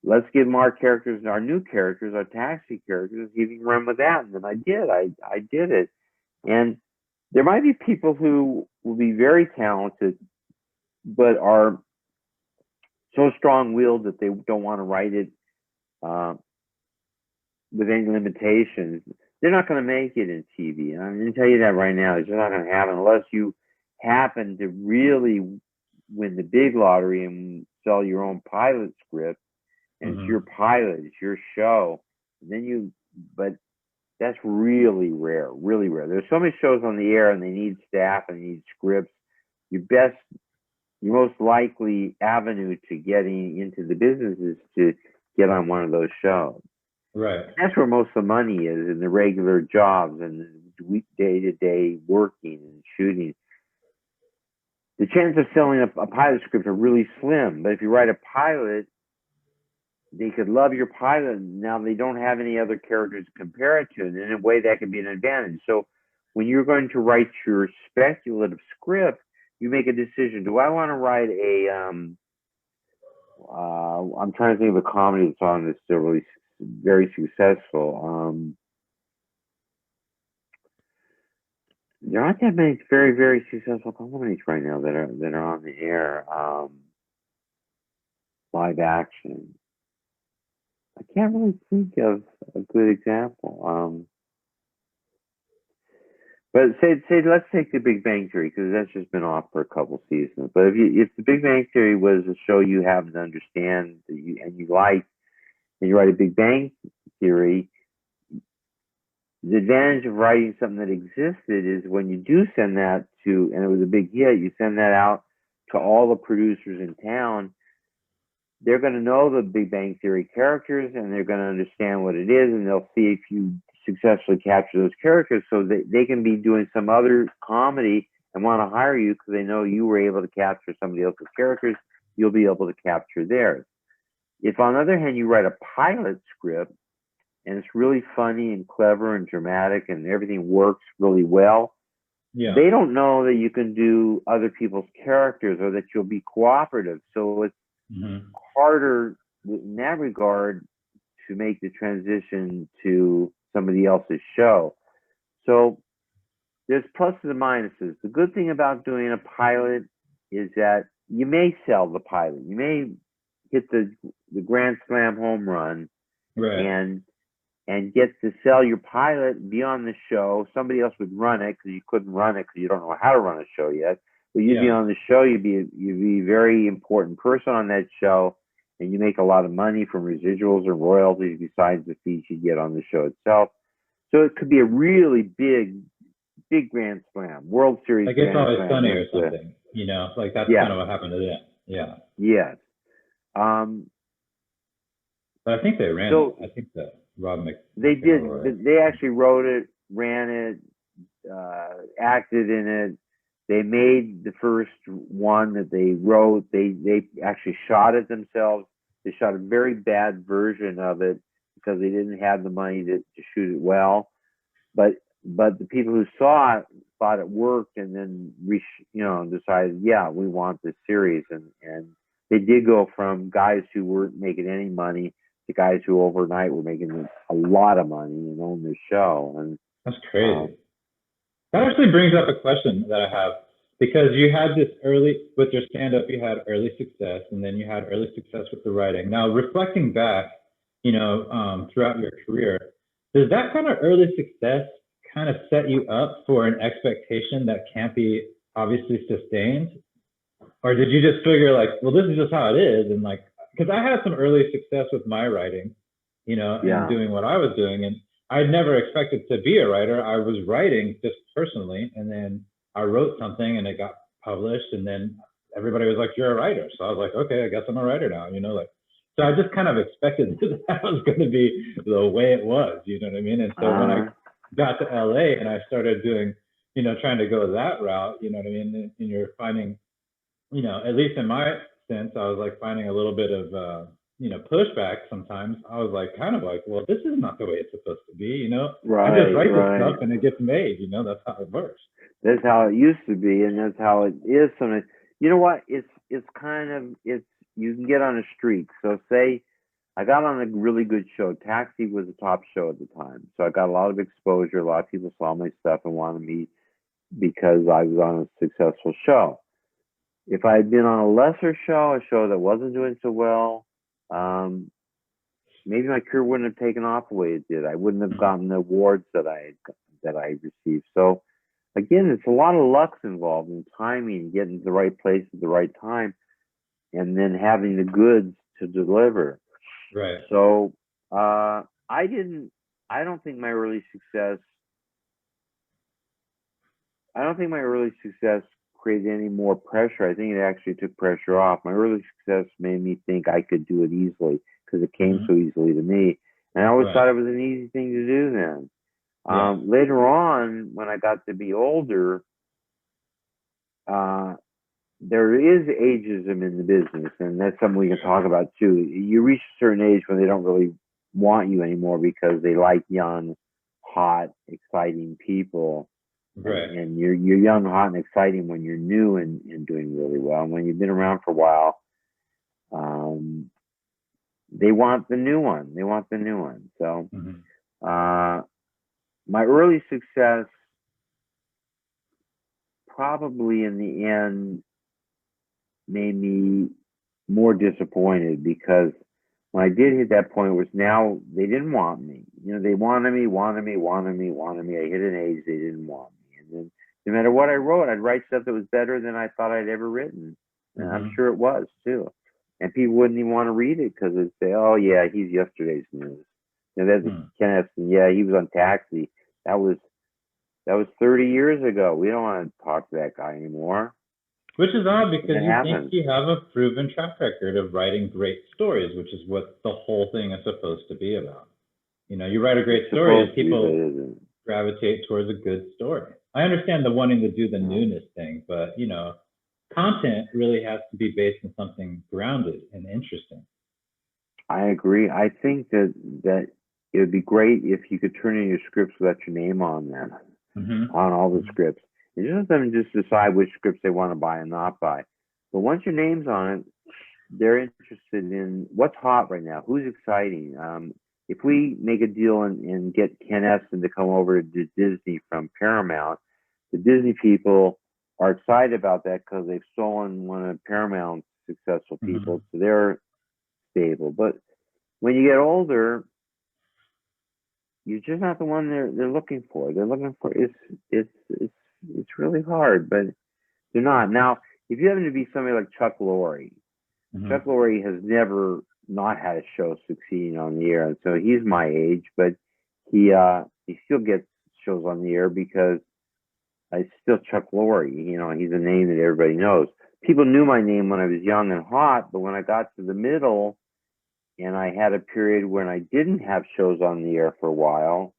let's give him our characters, our new characters, our taxi characters, see if he can run with that. And then I did. I did it. And there might be people who will be very talented, but are so strong-willed that they don't want to write it with any limitations. They're not going to make it in TV. And I'm going to tell you that right now. It's just not going to happen unless you happen to really win the big lottery and sell your own pilot script, and it's your pilot, it's your show. But that's really rare, really rare. There's so many shows on the air, and they need staff and they need scripts. Your most likely avenue to getting into the business is to get on one of those shows. Right. That's where most of the money is, in the regular jobs and day-to-day working and shooting. The chance of selling a pilot script are really slim, but if you write a pilot, they could love your pilot. Now they don't have any other characters to compare it to, and in a way that can be an advantage. So when you're going to write your speculative script, you make a decision. Do I want to write I'm trying to think of a comedy song that's still really very successful. There aren't that many very, very successful comedies right now that are on the air. Live action. I can't really think of a good example. But let's take The Big Bang Theory, because that's just been off for a couple seasons. But if The Big Bang Theory was a show you happen to understand and you like, and you write a Big Bang Theory, the advantage of writing something that existed is when you do send that to, and it was a big hit, you send that out to all the producers in town, they're going to know the Big Bang Theory characters, and they're going to understand what it is, and they'll see if you successfully capture those characters, so they can be doing some other comedy and want to hire you because they know you were able to capture somebody else's characters, you'll be able to capture theirs. If, on the other hand, you write a pilot script, and it's really funny and clever and dramatic and everything works really well, they don't know that you can do other people's characters or that you'll be cooperative. So it's harder in that regard to make the transition to somebody else's show. So there's pluses and minuses. The good thing about doing a pilot is that you may sell the pilot. You may hit the grand slam home run, and and get to sell your pilot, be on the show. Somebody else would run it because you couldn't run it because you don't know how to run a show yet. But you'd be on the show. You'd be a very important person on that show, and you make a lot of money from residuals or royalties besides the fees you get on the show itself. So it could be a really big Grand Slam, World Series. Like It's Always Sunny or something, you know, like that's kind of what happened to them. Yeah. Yes. But I think they ran it. I think that They did. They actually wrote it, ran it, acted in it. They made the first one that they wrote. They actually shot it themselves. They shot a very bad version of it because they didn't have the money to shoot it well. But the people who saw it thought it worked, and then decided, yeah, we want this series. And they did go from guys who weren't making any money to guys who overnight were making a lot of money and owned the show. And that's crazy. That actually brings up a question that I have, because you had this with your stand-up, you had early success, and then you had early success with the writing. Now, reflecting back, throughout your career, does that kind of early success kind of set you up for an expectation that can't be obviously sustained? Or did you just figure like, well, this is just how it is? And like, because I had some early success with my writing, and doing what I was doing. And I'd never expected to be a writer. I was writing just personally, and then I wrote something and it got published, and then everybody was like, you're a writer. So I was like, okay, I guess I'm a writer now, so I just kind of expected that was going to be the way it was, you know what I mean? And so when I got to LA and I started doing, trying to go that route, you know what I mean? And you're finding, at least in my sense, I was like finding a little bit of, pushback sometimes. I was like, kind of like, well, this is not the way it's supposed to be, Right, I just write this stuff and it gets made, that's how it works. That's how it used to be, and that's how it is sometimes. You know what? It's you can get on a streak. So say I got on a really good show. Taxi was a top show at the time. So I got a lot of exposure. A lot of people saw my stuff and wanted me because I was on a successful show. If I had been on a lesser show, a show that wasn't doing so well, maybe my career wouldn't have taken off the way it did. I wouldn't have gotten the awards that I received. So again, it's a lot of luck involved in timing, getting to the right place at the right time, and then having the goods to deliver. Right. So I don't think my early success created any more pressure. I think it actually took pressure off. My early success made me think I could do it easily because it came so easily to me. And I always thought it was an easy thing to do then. Later on, when I got to be older, there is ageism in the business, and that's something we can talk about too. You reach a certain age when they don't really want you anymore because they like young, hot, exciting people. Right. And you're young, hot, and exciting when you're new and doing really well. And when you've been around for a while, they want the new one. So my early success probably in the end made me more disappointed, because when I did hit that point, it was now they didn't want me. They wanted me. I hit an age they didn't want me. And then no matter what I wrote, I'd write stuff that was better than I thought I'd ever written. And I'm sure it was too. And people wouldn't even want to read it because they'd say, oh yeah, he's yesterday's news. That's Ken Epstein. Yeah, he was on Taxi. That was 30 years ago. We don't want to talk to that guy anymore. Which is odd, because you think you have a proven track record of writing great stories, which is what the whole thing is supposed to be about. You write a great story and people gravitate towards a good story. I understand the wanting to do the newness thing, but content really has to be based on something grounded and interesting. I agree. I think that it would be great if you could turn in your scripts without your name on them, on all the scripts. And just let them just decide which scripts they want to buy and not buy. But once your name's on it, they're interested in what's hot right now, who's exciting. If we make a deal and get Ken Epstein to come over to Disney from Paramount, the Disney people are excited about that because they've stolen one of Paramount's successful people, so they're stable. But when you get older, you're just not the one they're looking for. They're looking for it's really hard, but they're not. Now, if you happen to be somebody like Chuck Lorre, Chuck Lorre has never not had a show succeeding on the air, and so he's my age, but he still gets shows on the air because it's still Chuck Lorre. You know, he's a name that everybody knows. People knew my name when I was young and hot, but when I got to the middle, and I had a period when I didn't have shows on the air for a while,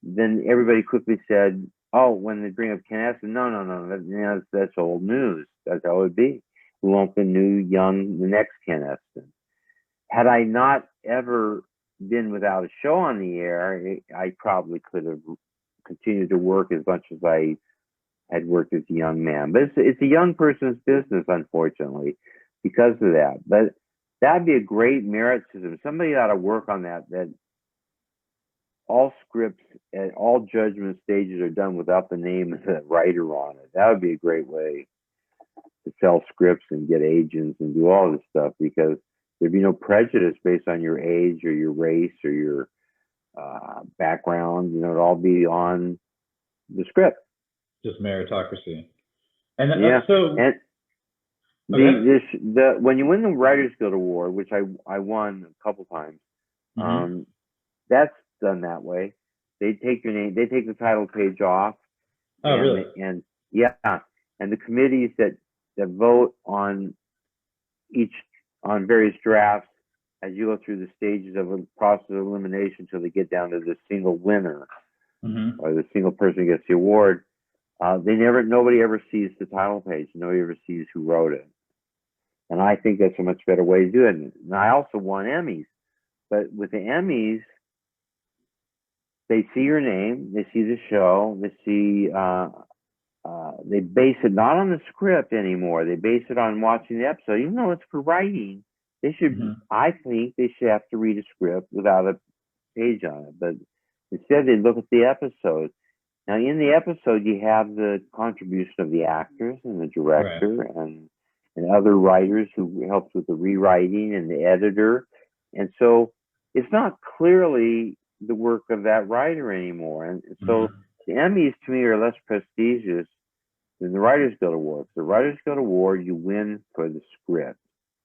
then everybody quickly said, "Oh, when they bring up Ken Eston, no, that's old news. That's how it would be. We want the new, young, the next Ken Eston." Had I not ever been without a show on the air, I probably could have continued to work as much as I had worked as a young man. But it's a young person's business, unfortunately, because of that. But that'd be a great merit system. Somebody ought to work on that all scripts at all judgment stages are done without the name of the writer on it. That would be a great way to sell scripts and get agents and do all this stuff, because there'd be no prejudice based on your age or your race or your background. You know, it'd all be on the script. Just meritocracy. And yeah. So and okay. when you win the Writers Guild Award, which I won a couple times, that's done that way. They take your name, they take the title page off. Oh, really? And the committees that vote on various drafts as you go through the stages of a process of elimination until they get down to the single winner or the single person who gets the award. Nobody ever sees the title page. Nobody ever sees who wrote it. And I think that's a much better way to do it. And I also won Emmys, but with the Emmys, they see your name, they see the show, they see, they base it not on the script anymore. They base it on watching the episode. Even though it's for writing, they should, I think they should have to read a script without a page on it. But instead, they look at the episode. Now, in the episode, you have the contribution of the actors and the director and other writers who helped with the rewriting and the editor. And so it's not clearly the work of that writer anymore. And so the Emmys, to me, are less prestigious than the Writers Guild Award. The Writers Guild Award, you win for the script,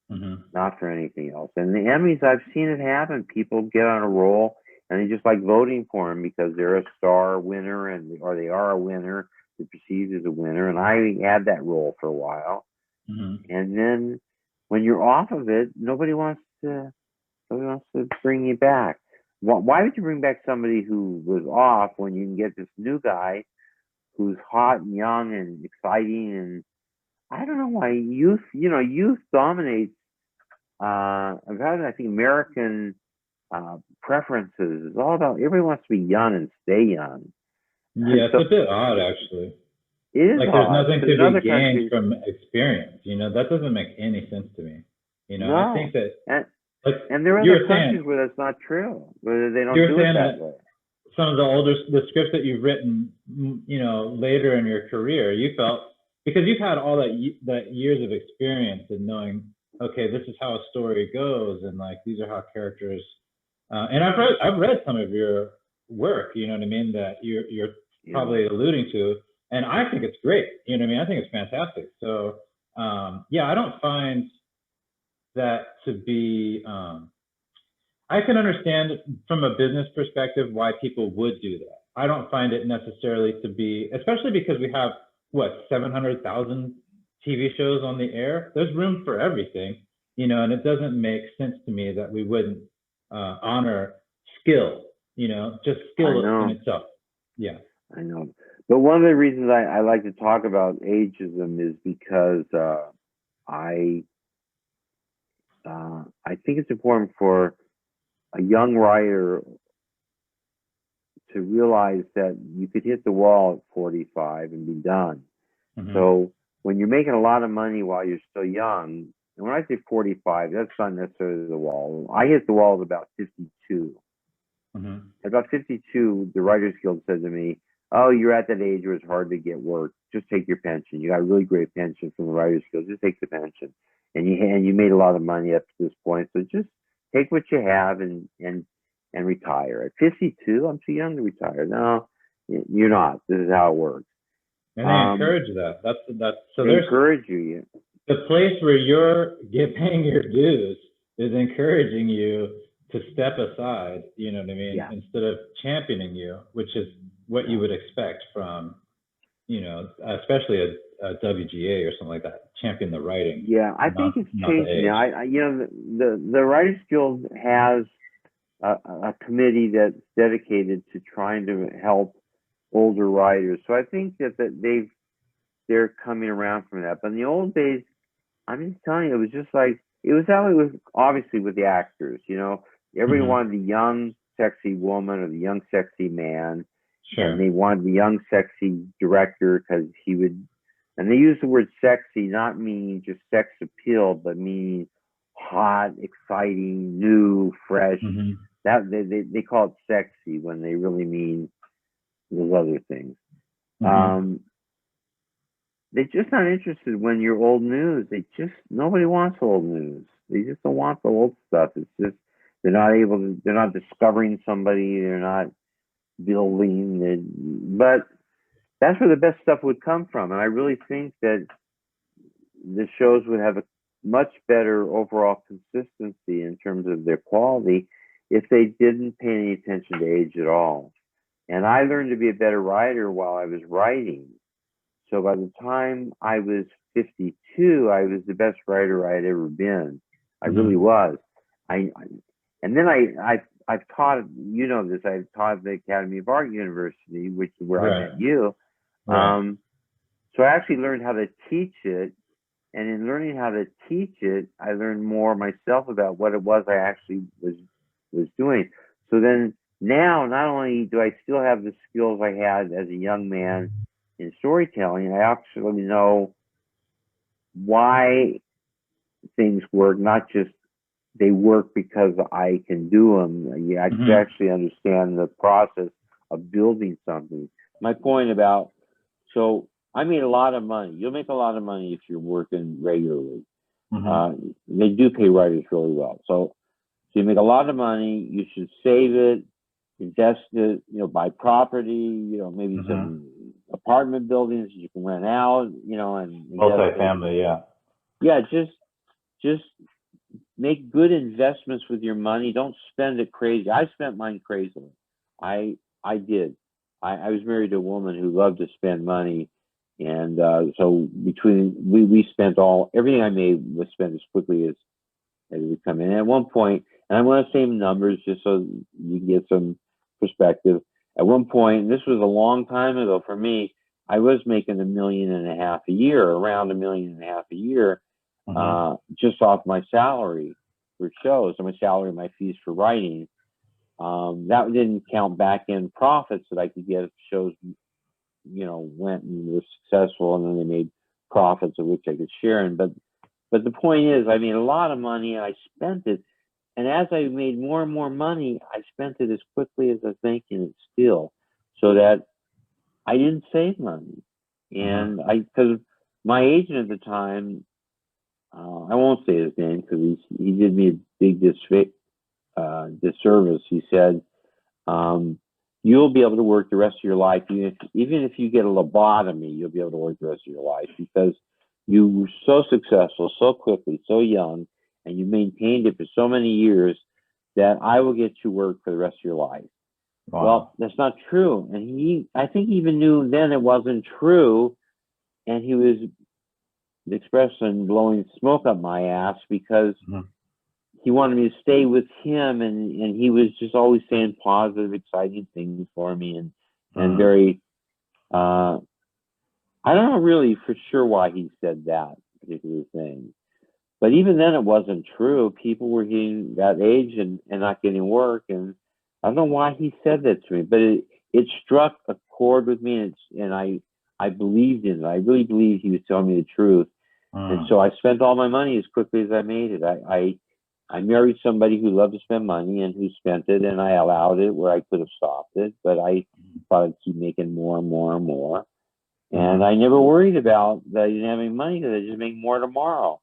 not for anything else. And the Emmys, I've seen it happen. People get on a roll, and they just like voting for them because they're a star winner, or they are a winner, they're perceived as a winner. And I had that role for a while. And then when you're off of it, nobody wants to bring you back. Why would you bring back somebody who was off when you can get this new guy who's hot and young and exciting? And I don't know why youth dominates. I think American preferences is all about everybody wants to be young and stay young. Yeah, it's a bit odd, actually. It is like odd. There's nothing to be gained from experience. You know, that doesn't make any sense to me. You know, I think that. And there are other countries where that's not true, where they don't do it that way. Some of the scripts that you've written, you know, later in your career, you felt, because you've had all that years of experience in knowing, okay, this is how a story goes, and like these are how characters. And I've read some of your work, you know what I mean, that you're probably alluding to, and I think it's great. You know what I mean? I think it's fantastic. So I don't find that to be. I can understand from a business perspective why people would do that. I don't find it necessarily to be, especially because we have 700,000 TV shows on the air. There's room for everything, you know, and it doesn't make sense to me that we wouldn't honor skill, you know, just skill in itself. Yeah, I know. But one of the reasons I like to talk about ageism is because I think it's important for a young writer to realize that you could hit the wall at 45 and be done. So when you're making a lot of money while you're still young, and when I say 45, that's not necessarily the wall. I hit the wall at about 52. At about 52, the Writers Guild said to me, "Oh, you're at that age where it's hard to get work. Just take your pension. You got a really great pension from the Writers Guild. Just take the pension. And you made a lot of money up to this point, so just take what you have and and retire. At 52, I'm too young to retire. No, you're not. This is how it works. And they encourage that. So they there's encourage you. The place where you're paying your dues is encouraging you to step aside, you know what I mean? Yeah. Instead of championing you, which is what you would expect from, especially a WGA or something like that, champion the writing. Yeah, I think it's changing now. The Writers Guild has a committee that's dedicated to trying to help older writers. So I think that they're coming around from that. But in the old days, I'm just telling you, it was just like, it was how it was obviously with the actors, everyone wanted the young, sexy woman or the young, sexy man. Sure. And they wanted the young, sexy director because he would, and they use the word sexy, not meaning just sex appeal, but meaning hot, exciting, new, fresh. That they call it sexy when they really mean those other things. They're just not interested when you're old news. Nobody wants old news. They just don't want the old stuff. It's just, they're not discovering somebody. They're not building. But that's where the best stuff would come from. And I really think that the shows would have a much better overall consistency in terms of their quality if they didn't pay any attention to age at all. And I learned to be a better writer while I was writing. So by the time I was 52, I was the best writer I had ever been. I really was. And then I've taught, this, I've taught at the Academy of Art University, which is where I met you. Right. So I actually learned how to teach it. And in learning how to teach it, I learned more myself about what it was I actually was doing. So then now, not only do I still have the skills I had as a young man in storytelling, I actually know why things work, not just they work because I can do them. I actually understand the process of building something. My point about, so I made a lot of money. You'll make a lot of money if you're working regularly. They do pay writers really well. So you make a lot of money. You should save it, invest it, buy property, maybe some apartment buildings you can rent out, and multifamily, yeah, just make good investments with your money. Don't spend it crazy. I spent mine crazily. I did. I was married to a woman who loved to spend money, and so we spent everything I made was spent as quickly as it would come in. And at one point, and I want to say numbers just so you can get some perspective. At one point, and this was a long time ago for me, I was making $1.5 million a year, around $1.5 million a year, just off my salary for shows, and my salary and my fees for writing. That didn't count back in profits that I could get if shows, went and were successful, and then they made profits of which I could share in. But the point is, I made a lot of money and I spent it. And as I made more and more money, I spent it as quickly as I was making it still, so that I didn't save money. And because my agent at the time, I won't say his name because he did me a big disservice. He said, you'll be able to work the rest of your life, even if you get a lobotomy, you'll be able to work the rest of your life because you were so successful so quickly, so young, and you maintained it for so many years that I will get you work for the rest of your life. Wow. Well, that's not true. And I think he even knew then it wasn't true. And he was expressing blowing smoke up my ass because he wanted me to stay with him. And he was just always saying positive, exciting things for me. And very, I don't know really for sure why he said that particular thing. But even then, it wasn't true. People were getting that age and not getting work. And I don't know why he said that to me, but it struck a chord with me, and I believed in it. I really believed he was telling me the truth. And so I spent all my money as quickly as I made it. I married somebody who loved to spend money and who spent it, and I allowed it where I could have stopped it, but I thought I'd keep making more and more and more. And I never worried about that I didn't have any money because I just make more tomorrow.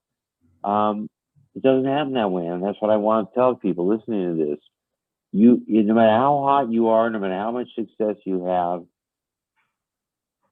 It doesn't happen that way, and that's what I want to tell people listening to this. no matter how hot you are, no matter how much success you have,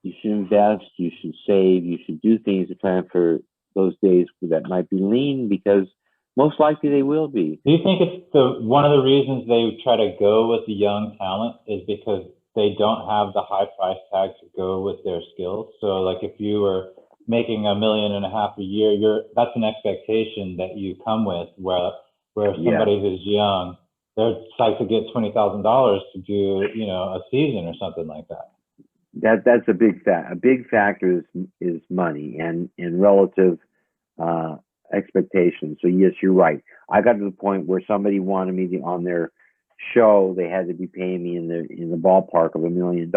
you should invest, you should save, you should do things to plan for those days that might be lean, because most likely they will be. Do you think it's one of the reasons they try to go with the young talent is because they don't have the high price tag to go with their skills? So like if you were making $1.5 million a year, that's an expectation that you come with, where somebody who's young, they're psyched to get $20,000 to do, a season or something like that. That's a big fact. A big factor is money and relative expectations. So yes, you're right. I got to the point where somebody wanted me on their show. They had to be paying me in the ballpark of $1 million.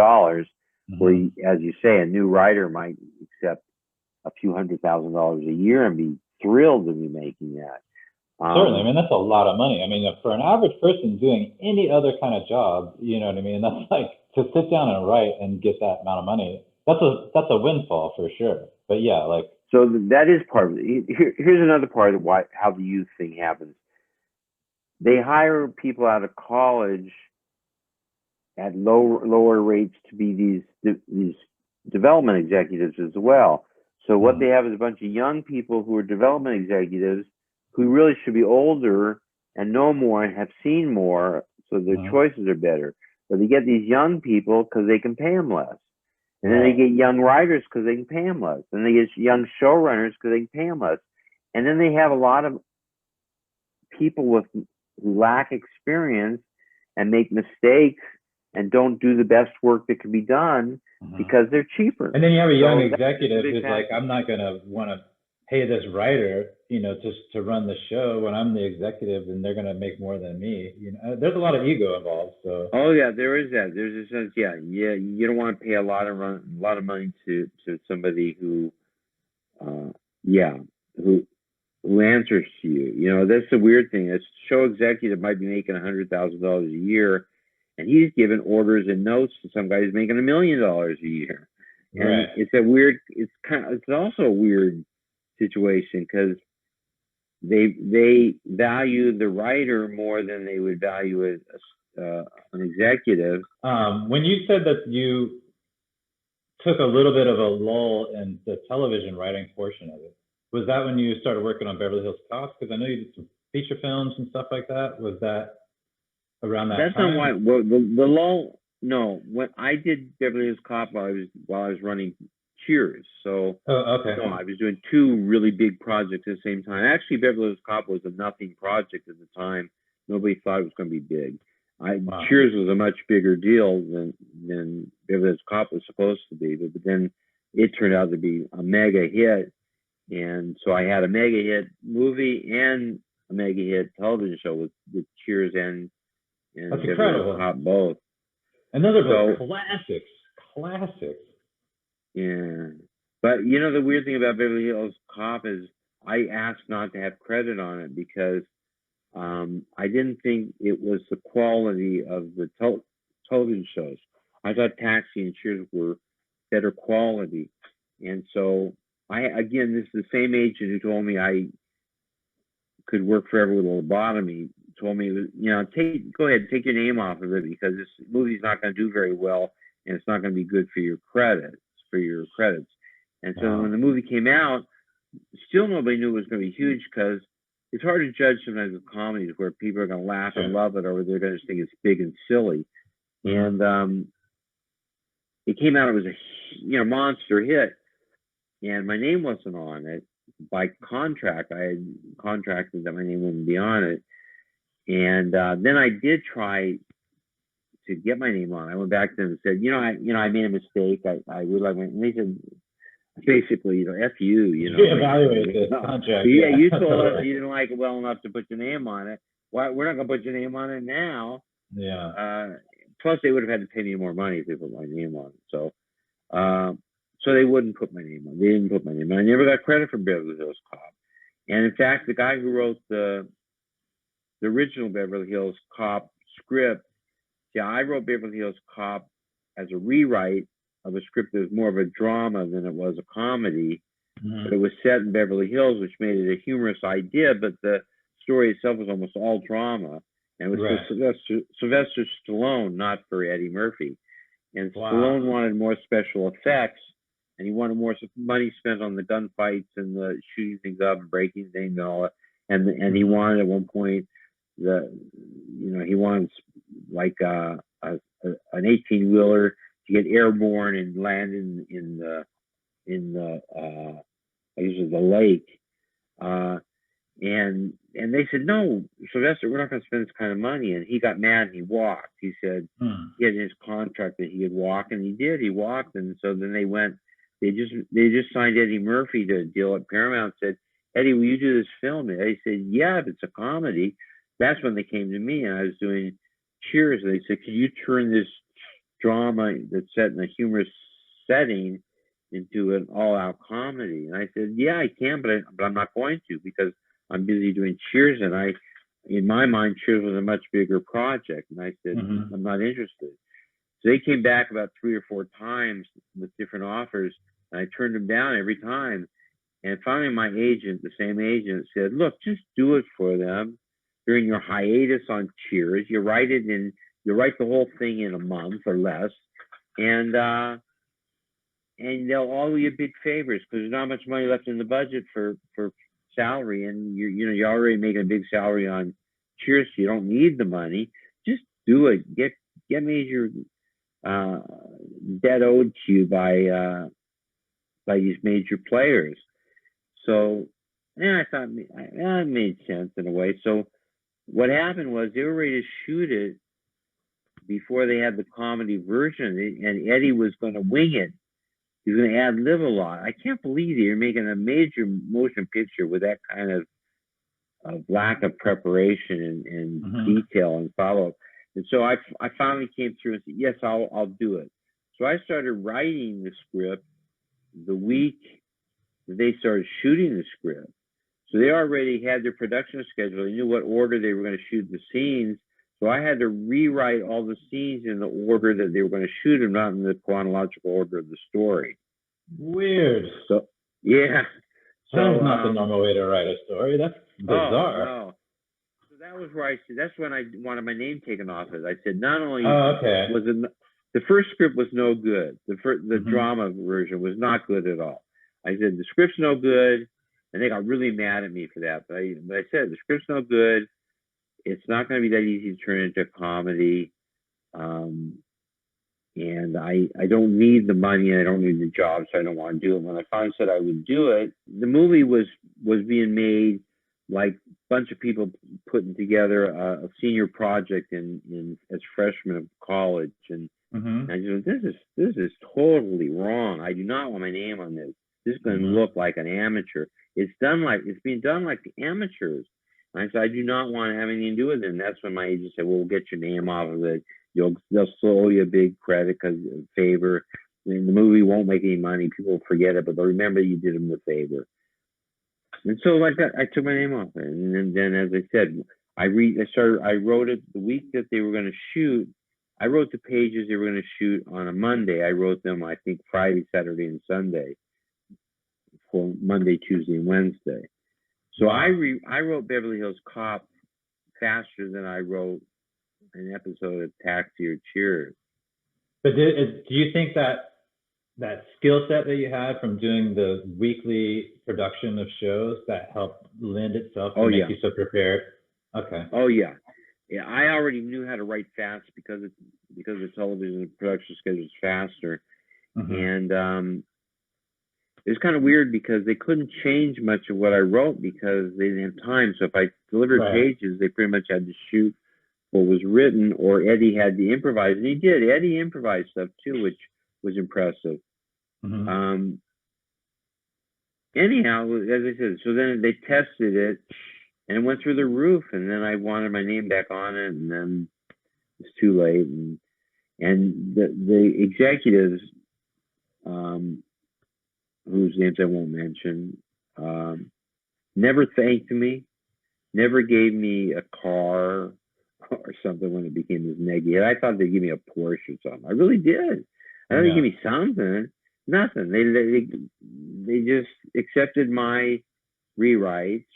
Where, as you say, a new writer might accept a few $100,000 a year and be thrilled to be making that. Certainly. I mean, that's a lot of money. I mean, for an average person doing any other kind of job, you know what I mean? That's like to sit down and write and get that amount of money. That's a windfall for sure. But yeah, like. So that is part of it. Here's another part of how the youth thing happens. They hire people out of college at lower rates to be these development executives as well. So what they have is a bunch of young people who are development executives who really should be older and know more and have seen more, so their choices are better. But they get these young people because they can pay them less. And then they get young writers because they can pay them less. And they get young showrunners because they can pay them less. And then they have a lot of people who lack experience and make mistakes and don't do the best work that can be done because they're cheaper. And then you have a young executive who's like, I'm not going to want to pay this writer, just to run the show when I'm the executive and they're going to make more than me. There's a lot of ego involved. So. Oh yeah, there is that. There's a sense, you don't want to pay a lot of money to somebody who answers to you. That's the weird thing. A show executive might be making $100,000 a year, and he's giving orders and notes to some guy who's making $1 million a year. And it's also a weird situation because they value the writer more than they would value an executive. When you said that you took a little bit of a lull in the television writing portion of it, was that when you started working on Beverly Hills Cop? Because I know you did some feature films and stuff like that. Was that around that time? That's not why. Well, the lull. No, when I did Beverly Hills Cop while I was running Cheers. So, okay. No, I was doing two really big projects at the same time. Actually, Beverly Hills Cop was a nothing project at the time. Nobody thought it was going to be big. Cheers was a much bigger deal than Beverly Hills Cop was supposed to be. But then it turned out to be a mega hit. And so I had a mega hit movie and a mega hit television show with Cheers and That's incredible. Cop both. And those are both classics. Yeah. But the weird thing about Beverly Hills Cop is I asked not to have credit on it because I didn't think it was the quality of the television shows. I thought Taxi and Cheers were better quality. And so this is the same agent who told me I could work forever with a lobotomy, told me, go ahead, take your name off of it because this movie's not going to do very well and it's not going to be good for your credits. And so when the movie came out, still nobody knew it was going to be huge because it's hard to judge sometimes with comedies where people are going to laugh and love it or they're going to think it's big and silly. And it came out, it was a monster hit, and my name wasn't on it by contract. I had contracted that my name wouldn't be on it, and then I did try to get my name on. I went back to them and said, I made a mistake. I would like, and they said, basically, F you, Evaluate this contract. Yeah, you told us you didn't like it well enough to put your name on it. Why we're not going to put your name on it now? Yeah. Plus, they would have had to pay me more money if they put my name on it. So they wouldn't put my name on. They didn't put my name on. I never got credit for Beverly Hills Cop. And in fact, the guy who wrote the original Beverly Hills Cop script, I wrote Beverly Hills Cop as a rewrite of a script that was more of a drama than it was a comedy. But it was set in Beverly Hills, which made it a humorous idea, but the story itself was almost all drama. and it was Right. for Sylvester Stallone, not for Eddie Murphy. And Wow. Stallone wanted more special effects, and he wanted more money spent on the gunfights and the shooting things up and breaking things and all that. And he wanted at one point he wanted like an 18-wheeler to get airborne and land in the I guess it was the lake. And they said, no, Sylvester, we're not going to spend this kind of money. And he got mad and he walked. He said he had in his contract that he would walk, and he did. He walked, and so then they just signed Eddie Murphy to a deal at Paramount. Said, Eddie, will you do this film? And Eddie said, yeah, if it's a comedy. That's when they came to me, and I was doing Cheers. And they said, can you turn this drama that's set in a humorous setting into an all-out comedy? And I said, yeah, I can, but I'm not going to, because I'm busy doing Cheers, and in my mind, Cheers was a much bigger project. And I said, I'm not interested. So they came back about 3 or 4 times with different offers, and I turned them down every time. And finally, my agent, the same agent, said, look, just do it for them during your hiatus on Cheers. You write the whole thing in a month or less, and they'll all you big favors, because there's not much money left in the budget for salary, and you're already making a big salary on Cheers, so you don't need the money. Just do it. Get me your debt owed to you by these major players. So I thought it made sense in a way. So what happened was they were ready to shoot it before they had the comedy version, and Eddie was going to wing it. He's going to ad-lib a lot. I can't believe you're making a major motion picture with that kind of lack of preparation and detail and follow-up. And so I finally came through and said, yes, I'll do it. So I started writing the script the week that they started shooting the script. So they already had their production schedule. They knew what order they were going to shoot the scenes. So I had to rewrite all the scenes in the order that they were going to shoot them, not in the chronological order of the story. Weird. So, yeah. So that's not the normal way to write a story. That's bizarre. Oh, no. So that was where that's when I wanted my name taken off it. I said, not only was it, the first script was no good. The drama version was not good at all. I said, the script's no good. And they got really mad at me for that. But I said, the script's no good. It's not going to be that easy to turn into a comedy. And I don't need the money, and I don't need the job, so I don't want to do it. When I finally said I would do it, the movie was being made like a bunch of people putting together a senior project as freshmen of college. And I just, this is totally wrong. I do not want my name on this. This is going to look like an amateur. It's being done like amateurs. And I said, I do not want to have anything to do with it. And that's when my agent said, well, we'll get your name off of it. They'll throw you a big credit favor. I mean, the movie won't make any money. People will forget it, but they'll remember you did them a favor. And so like that, I took my name off it. And then, as I said, I wrote it the week that they were going to shoot. I wrote the pages they were going to shoot on a Monday. I wrote them, I think, Friday, Saturday, and Sunday for Monday, Tuesday, and Wednesday. So I wrote Beverly Hills Cop faster than I wrote an episode of Taxi or Cheers. But do you think that skill set that you had from doing the weekly production of shows that helped lend itself to make you so prepared? Okay. Oh yeah. Yeah, I already knew how to write fast because the television production schedule is faster. And it was kind of weird because they couldn't change much of what I wrote because they didn't have time. So if I delivered pages, they pretty much had to shoot what was written, or Eddie had to improvise. And he did. Eddie improvised stuff too, which was impressive. Anyhow, as I said, so then they tested it and it went through the roof, and then I wanted my name back on it, and then it's too late. And the executives, whose names I won't mention, never thanked me, never gave me a car or something when it became this negative. I thought they'd give me a Porsche or something. I really did. I thought they'd give me something. Nothing. They just accepted my rewrites,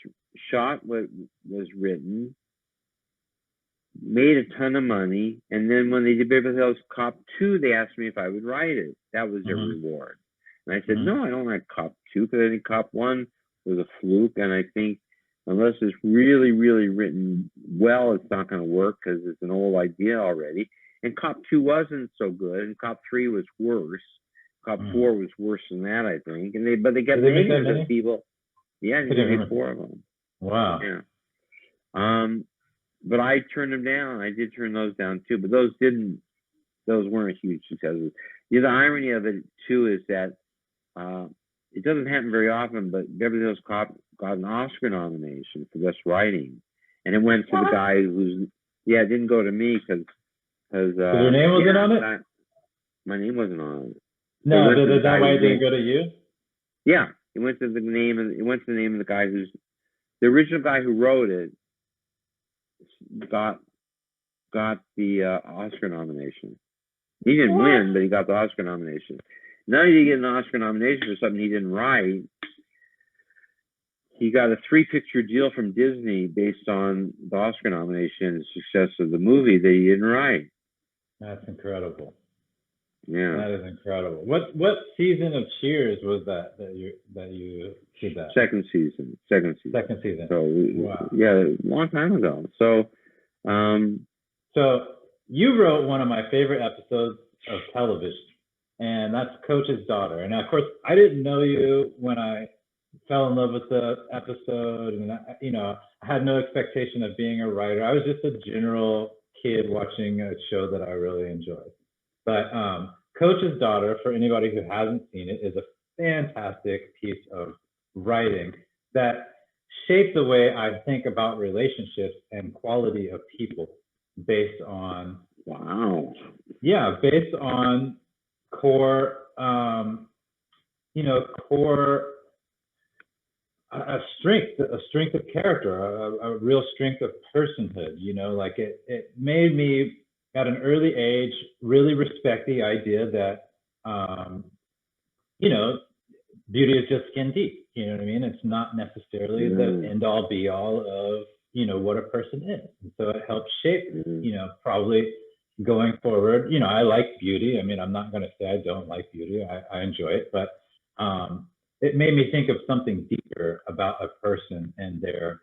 shot what was written, made a ton of money. And then when they did Beverly Hills Cop 2, they asked me if I would write it. That was their reward. And I said, no, I don't like Cop 2 because I think Cop 1 was a fluke. And I think unless it's really, really written well, it's not going to work because it's an old idea already. And Cop 2 wasn't so good, and Cop 3 was worse. Cop 4 was worse than that, I think. But they kept naming the people. Yeah, they made 4 of them. Wow. Yeah. But I turned them down. I did turn those down too, but those weren't huge successes. The irony of it too is that it doesn't happen very often, but Beverly Hills Cop got an Oscar nomination for best writing, and it went to the guy who's it didn't go to me because your name wasn't on it. My name wasn't on it. No, is that why it didn't go to you? Yeah, it went to the name of the guy who's the original guy who wrote it. Got the Oscar nomination. He didn't win, but he got the Oscar nomination. Not only did he get an Oscar nomination for something he didn't write, he got a 3-picture deal from Disney based on the Oscar nomination and success of the movie that he didn't write. That's incredible. Yeah, that is incredible. What season of Cheers was that you did that? Second season. Second season. So a long time ago. So you wrote one of my favorite episodes of television, and that's Coach's Daughter. And of course, I didn't know you when I fell in love with the episode, and I had no expectation of being a writer. I was just a general kid watching a show that I really enjoyed. But Coach's Daughter, for anybody who hasn't seen it, is a fantastic piece of writing that shaped the way I think about relationships and quality of people based on core a strength of character, a real strength of personhood. Like it made me at an early age really respect the idea that beauty is just skin deep. You know what I mean? It's not necessarily the end all be all of what a person is. And so it helps shape probably going forward. I like beauty. I mean, I'm not going to say I don't like beauty. I enjoy it, but it made me think of something deeper about a person and their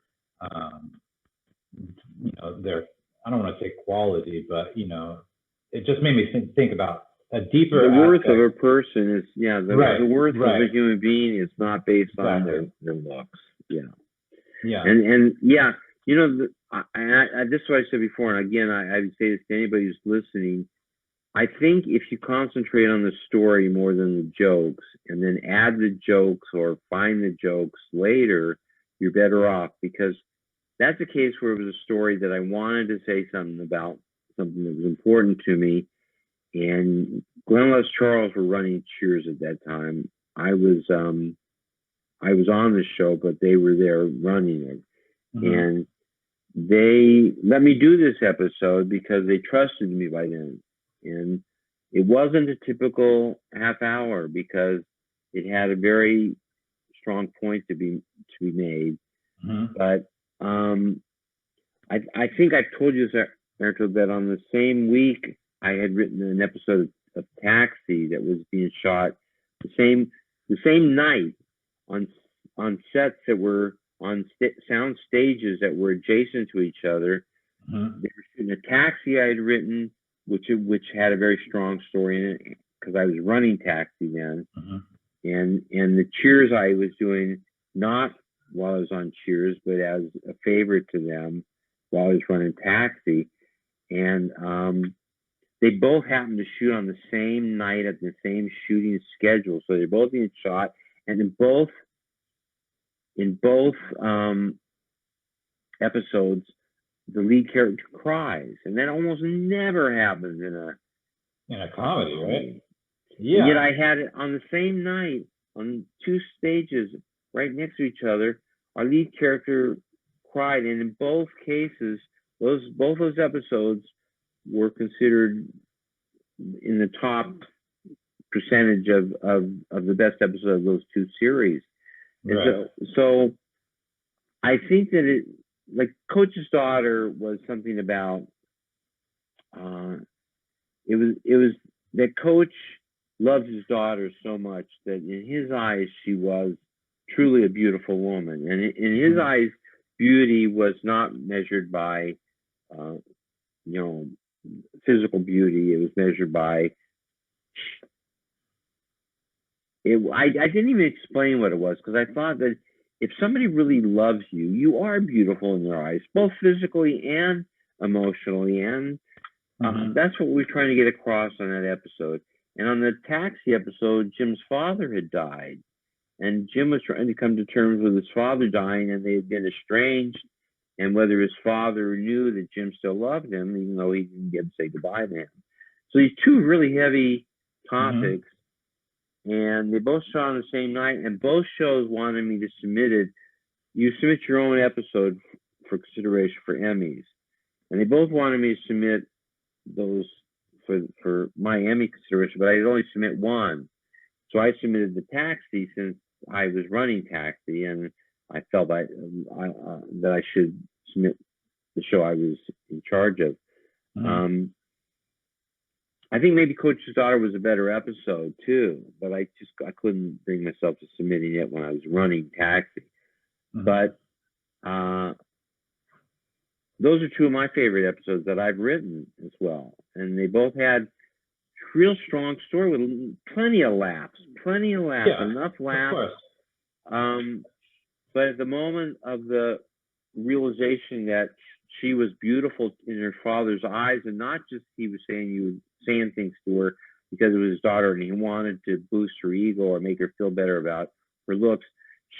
I don't want to say quality, but it just made me think about a deeper. The worth of a person is the worth of a human being is not based on their looks. Yeah. And this is what I said before, and again, I would say this to anybody who's listening. I think if you concentrate on the story more than the jokes, and then add the jokes or find the jokes later, you're better off, because that's a case where it was a story that I wanted to say something about, something that was important to me. And Glenn Les Charles were running Cheers at that time. I was on the show, but they were there running it. And they let me do this episode because they trusted me by then. And it wasn't a typical half hour because it had a very strong point to be made. But I think I've told you this, Ernesto, that on the same week I had written an episode of Taxi that was being shot the same night on sets that were on sound stages that were adjacent to each other. They were shooting a Taxi I had written, which had a very strong story in it because I was running Taxi then, and the Cheers I was doing not while I was on Cheers, but as a favor to them while I was running Taxi. And they both happened to shoot on the same night at the same shooting schedule, so they're both being shot, and in both episodes, the lead character cries, and that almost never happens in a comedy, right? Yeah. And yet I had it on the same night on 2 stages right next to each other. Our lead character cried, and in both cases, both those episodes were considered in the top percentage of the best episodes of those 2 series. And so I think that it, like Coach's Daughter, was something about it was that Coach loved his daughter so much that in his eyes she was truly a beautiful woman, and in his eyes, beauty was not measured by physical beauty. It was measured by I didn't even explain what it was, because I thought that if somebody really loves you, you are beautiful in their eyes, both physically and emotionally, and that's what we're trying to get across on that episode. And on the taxi episode, Jim's father had died, and Jim was trying to come to terms with his father dying, and they had been estranged, and whether his father knew that Jim still loved him, even though he didn't get to say goodbye to him. So these two really heavy topics, and they both shot on the same night, and both shows wanted me to submit it. You submit your own episode for consideration for Emmys, and they both wanted me to submit those for my Emmy consideration, but I could only submit one. So I submitted the Taxi, since I was running Taxi, and I felt that I should submit the show I was in charge of. I think maybe Coach's Daughter was a better episode too, but I couldn't bring myself to submitting it when I was running Taxi. But those are two of my favorite episodes that I've written as well, and they both had real strong story with plenty of laughs, enough laughs. But at the moment of the realization that she was beautiful in her father's eyes, and not just he was saying things to her because it was his daughter and he wanted to boost her ego or make her feel better about her looks,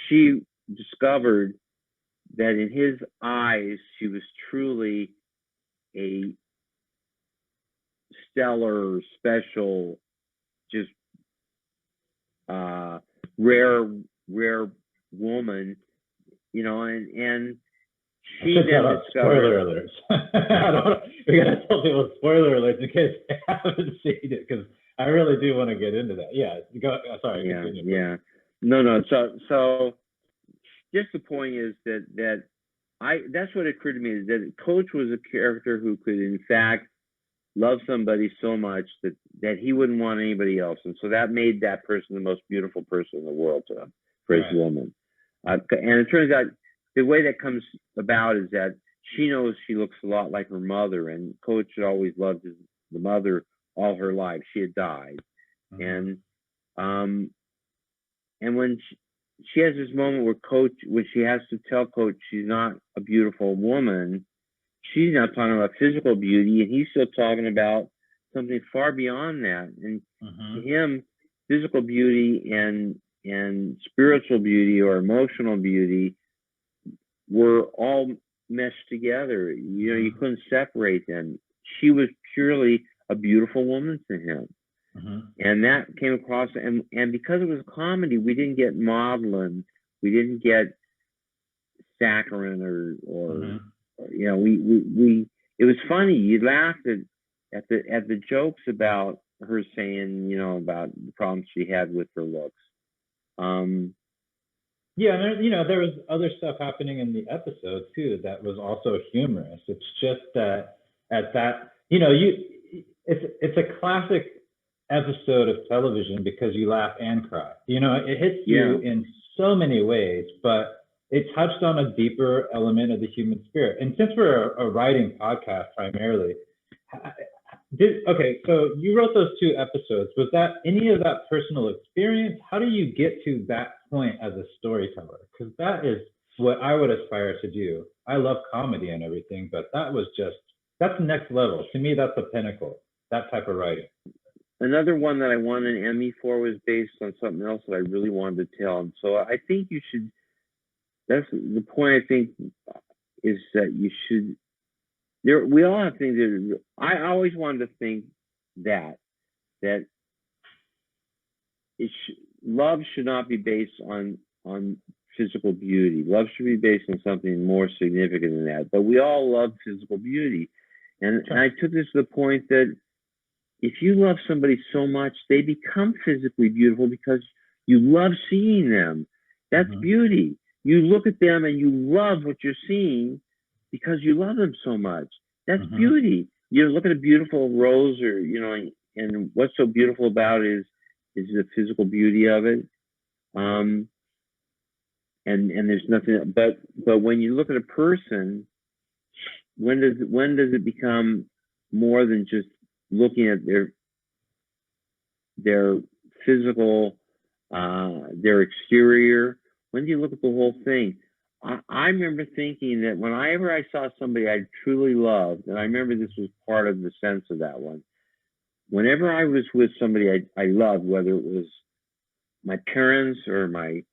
she discovered that in his eyes she was truly a stellar, special, just rare woman, and she then discovered. Spoiler alerts. We gotta tell people spoiler alerts in case they haven't seen it, because I really do want to get into that. Yeah, sorry. Yeah. No. So, just the point is that that's what occurred to me, is that Coach was a character who could, in fact, love somebody so much that he wouldn't want anybody else, and so that made that person the most beautiful person in the world to him, for his woman. And it turns out the way that comes about is that she knows she looks a lot like her mother, and Coach had always loved the mother all her life. She had died, and when she has this moment when she has to tell Coach she's not a beautiful woman, she's not talking about physical beauty, and he's still talking about something far beyond that. And to him, physical beauty and spiritual beauty or emotional beauty were all meshed together. You couldn't separate them. She was purely a beautiful woman to him. And that came across, and because it was a comedy, we didn't get maudlin, we didn't get saccharine or we it was funny. You laughed at the jokes about her saying, about the problems she had with her looks. And there was other stuff happening in the episode too that was also humorous. It's just that it's a classic episode of television because you laugh and cry. It hits you in so many ways, but it touched on a deeper element of the human spirit. And since we're a writing podcast primarily, so you wrote those two episodes. Was that any of that personal experience? How do you get to that point as a storyteller? Because that is what I would aspire to do. I love comedy and everything, but that's next level. To me, that's the pinnacle, that type of writing. Another one that I won an Emmy for was based on something else that I really wanted to tell. And so I think you should, that's the point, I think, is that you should, we all have things that, I always wanted to think that love should not be based on physical beauty. Love should be based on something more significant than that. But we all love physical beauty. And I took this to the point that if you love somebody so much, they become physically beautiful because you love seeing them. That's beauty. You look at them and you love what you're seeing because you love them so much. That's beauty. you look at a beautiful rose, or and what's so beautiful about it is the physical beauty of it. And there's nothing, but when you look at a person, when does it become more than just looking at their physical, their exterior? When do you look at the whole thing? I remember thinking that whenever I saw somebody I truly loved, and I remember this was part of the sense of that one, whenever I was with somebody I loved, whether it was my parents or my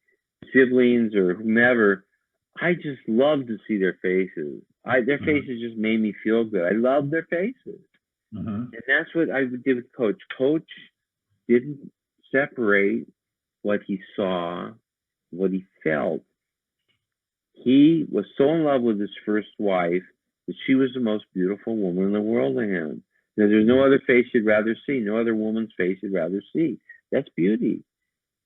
siblings or whomever, I just loved to see their faces. Their faces just made me feel good. I loved their faces. And that's what I did with Coach. Coach didn't separate what he saw, what he felt. He was so in love with his first wife that she was the most beautiful woman in the world to him. There's no other face he'd rather see, no other woman's face he'd rather see. That's beauty.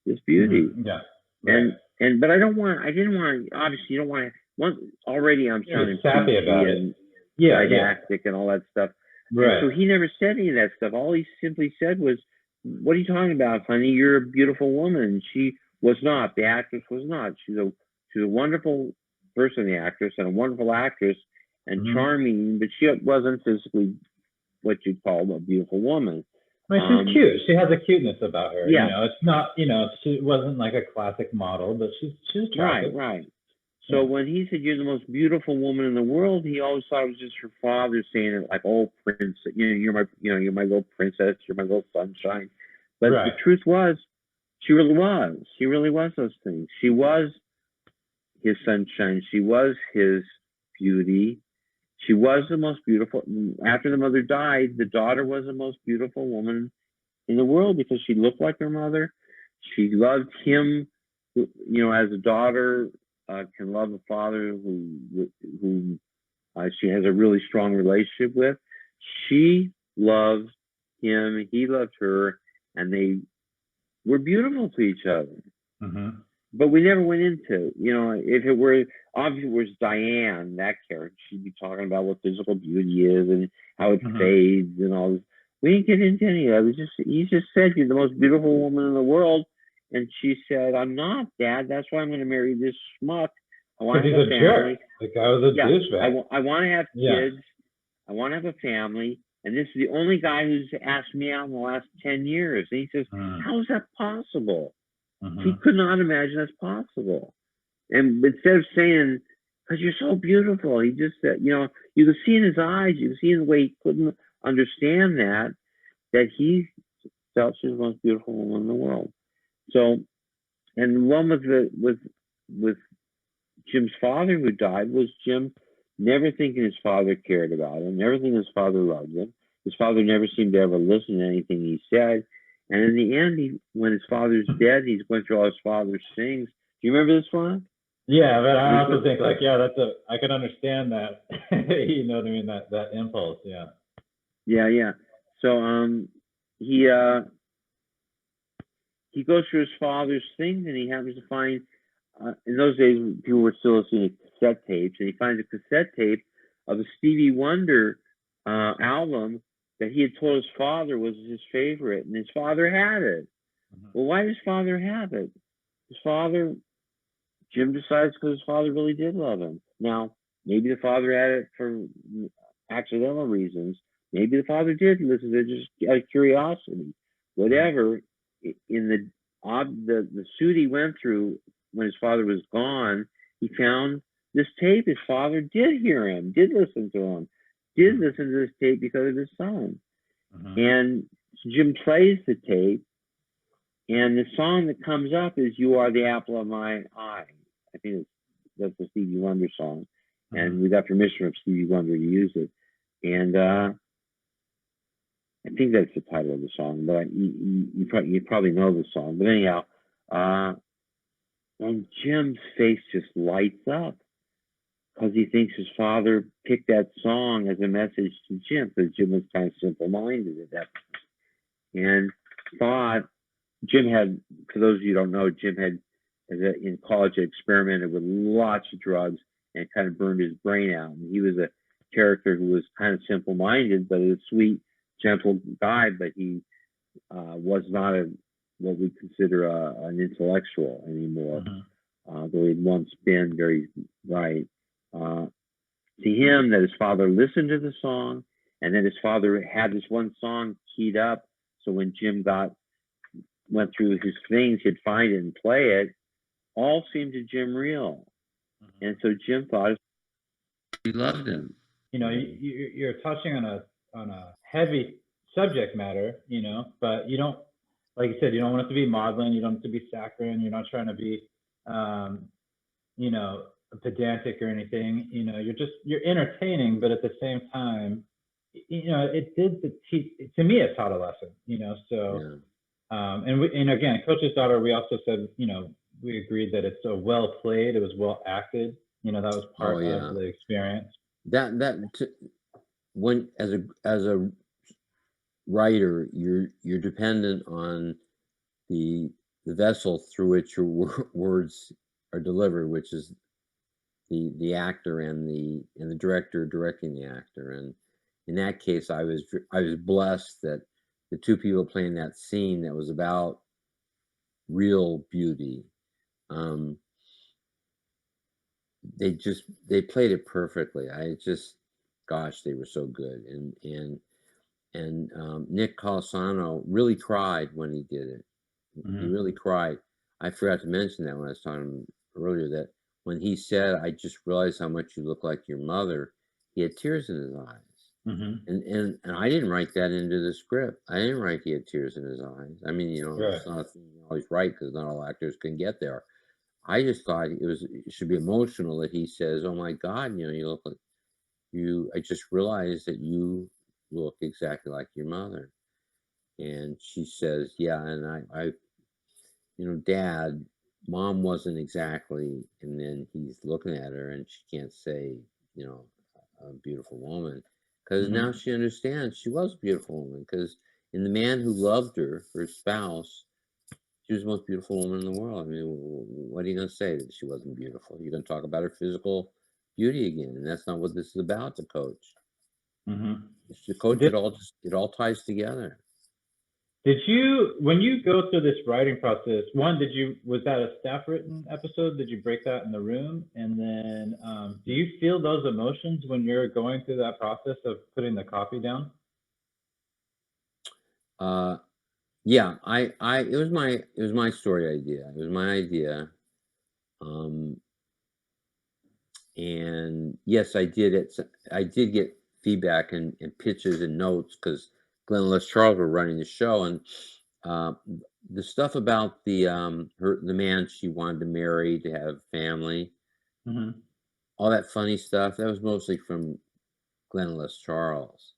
It's beauty. Yeah. Right. But I didn't want, obviously you don't want to, already I'm sounding sappy about it. And didactic and all that stuff. Right. And so he never said any of that stuff. All he simply said was, what are you talking about, honey? You're a beautiful woman. She was not. The actress was not. She's a wonderful person, the actress, and a wonderful actress, and charming, but she wasn't physically what you'd call a beautiful woman. I mean, she's cute. She has a cuteness about her. Yeah. It's not, she wasn't like a classic model, but she's attractive. Right. So when he said you're the most beautiful woman in the world, he always thought it was just her father saying it, like, "Oh, prince, you're my little princess, you're my little sunshine." But the truth was, she really was those things. She was his sunshine. She was his beauty. She was the most beautiful. After the mother died, the daughter was the most beautiful woman in the world because she looked like her mother. She loved him, as a daughter can love a father who she has a really strong relationship with. She loved him, he loved her, and they were beautiful to each other. But we never went into, if it were, obviously it was Diane, that character, she'd be talking about what physical beauty is and how it fades and all this. We didn't get into any of it. He just said, you're the most beautiful woman in the world. And she said, I'm not, Dad. That's why I'm going to marry this schmuck. I want to have a family. Jerk. The guy was a douchebag. I want to have kids. I want to have a family. And this is the only guy who's asked me out in the last 10 years. And he says, how is that possible? He could not imagine that's possible. And instead of saying, because you're so beautiful, he just said, you could see in his eyes, you could see in the way he couldn't understand that he felt she was the most beautiful woman in the world. So, and one with Jim's father who died was Jim never thinking his father cared about him, never thinking his father loved him. His father never seemed to ever listen to anything he said. And in the end, when his father's dead, he's going through all his father's things. Do you remember this one? Yeah, but I also think I can understand that. You know what I mean? That impulse. Yeah. Yeah. So he goes through his father's things, and he happens to find, in those days, people were still listening to cassette tapes, and he finds a cassette tape of a Stevie Wonder album that he had told his father was his favorite, and his father had it. Well, why did his father have it? Jim decides because his father really did love him. Now, maybe the father had it for accidental reasons. Maybe the father did listen to it just out of curiosity. Whatever, in the suit he went through when his father was gone, he found this tape. His father did hear him, did listen to him, did listen to this tape because of his son. And Jim plays the tape, and the song that comes up is "You Are the Apple of My Eye." I think that's the Stevie Wonder song, and we got permission from Stevie Wonder to use it. And I think that's the title of the song, but you probably know the song. But anyhow, and Jim's face just lights up because he thinks his father picked that song as a message to Jim, because Jim was kind of simple-minded at that point. And thought Jim had, for those of you who don't know, Jim had, in college, experimented with lots of drugs and kind of burned his brain out. And he was a character who was kind of simple-minded, but a sweet, gentle guy, but he was not what we consider an intellectual anymore, though he'd once been very bright. To him, that his father listened to the song, and then his father had this one song keyed up, so when Jim went through his things, he'd find it and play it. All seemed to Jim real, and so Jim thought he loved him. You know, you're touching on a heavy subject matter, you know, but you don't, like you said, you don't want it to be maudlin, you don't want it to be saccharine, you're not trying to be, you know, pedantic or anything. You know, you're entertaining, but at the same time, you know, it did to me, it taught a lesson, you know. So and again, Coach's Daughter, we also said, you know, we agreed that it's so well played, it was well acted, you know, that was part of the experience. When as a writer, you're dependent on the vessel through which your words are delivered, which is the actor and the director directing the actor. And in that case, I was blessed that the two people playing that scene that was about real beauty, they played it perfectly. Gosh, they were so good. And Nick Colasano really cried when he did it. He really cried. I forgot to mention that when I was talking to him earlier, that when he said, "I just realized how much you look like your mother," he had tears in his eyes. And I didn't write that into the script. I didn't write he had tears in his eyes. I mean, you know, it's not a thing you always write because not all actors can get there. I just thought it should be emotional that he says, "Oh my God, you know, you look like I just realized that you look exactly like your mother." And she says, "Yeah, and I you know, Dad, Mom wasn't exactly," and then he's looking at her and she can't say, you know, a beautiful woman, because now she understands she was a beautiful woman, because in the man who loved her spouse, she was the most beautiful woman in the world. I mean, what are you going to say that she wasn't beautiful? You're going to talk about her physical beauty again, and that's not what this is about. To coach, the coach, it all ties together. Did you, when you go through this writing process, was that a staff written episode? Did you break that in the room? And then, do you feel those emotions when you're going through that process of putting the copy down? Yeah, it was my story idea. It was my idea. And yes, I did get feedback and pitches and notes, because Glenn and Les Charles were running the show, and the stuff about the man she wanted to marry, to have family, all that funny stuff, that was mostly from Glenn and Les Charles.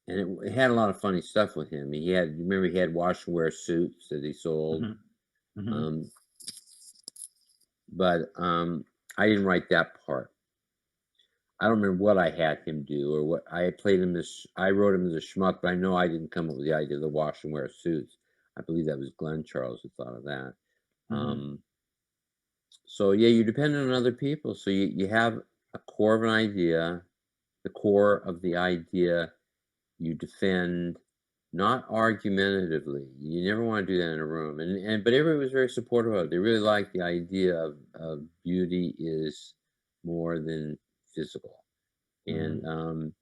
And it had a lot of funny stuff with him. Remember, he had wash and wear suits that he sold. But I didn't write that part. I don't remember what I had him do, or what I played him as. I wrote him as a schmuck, but I know I didn't come up with the idea of the wash and wear suits. I believe that was Glenn Charles who thought of that. So yeah, you depend on other people. So you have a core of an idea. The core of the idea you defend, not argumentatively. You never want to do that in a room. But everybody was very supportive of it. They really liked the idea of beauty is more than physical. And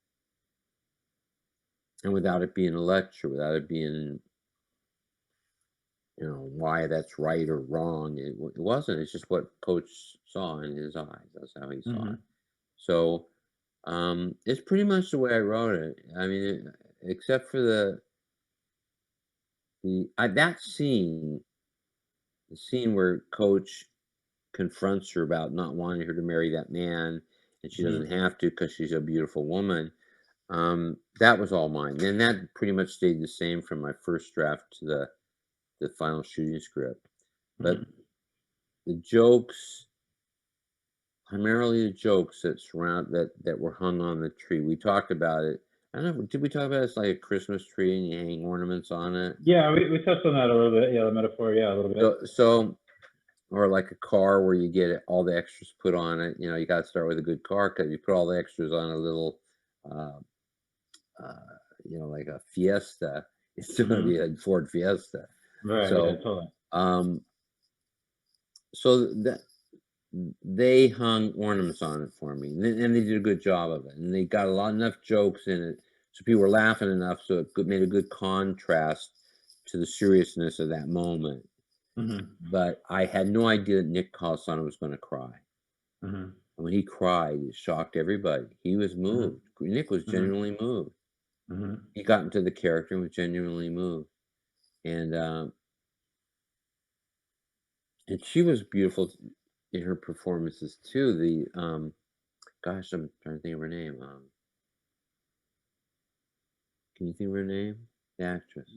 without it being a lecture, without it being, you know, why that's right or wrong, it wasn't. It's just what Coach saw in his eyes. That's how he saw it. So it's pretty much the way I wrote it. I mean, except for that scene, the scene where Coach confronts her about not wanting her to marry that man, and she doesn't have to because she's a beautiful woman. That was all mine. And that pretty much stayed the same from my first draft to the final shooting script. But the jokes, primarily the jokes that were hung on the tree. We talked about it. I don't know, did we talk about it? It's like a Christmas tree and you hang ornaments on it? Yeah, we touched on that a little bit. Yeah, the metaphor, yeah, a little bit. So or like a car where you get all the extras put on it. You know, you got to start with a good car because you put all the extras on a little, uh, uh, you know, like a Fiesta. It's still going to be a Ford Fiesta. Right. Yeah. So, Totally. um, so that they hung ornaments on it for me, and they did a good job of it, and they got enough jokes in it, so people were laughing enough, so it made a good contrast to the seriousness of that moment. But I had no idea that Nick Colasanto was going to cry. And when he cried, it shocked everybody. He was moved. Nick was genuinely moved. He got into the character and was genuinely moved, and she was beautiful in her performances too. The gosh, I'm trying to think of her name. Can you think of her name? The actress.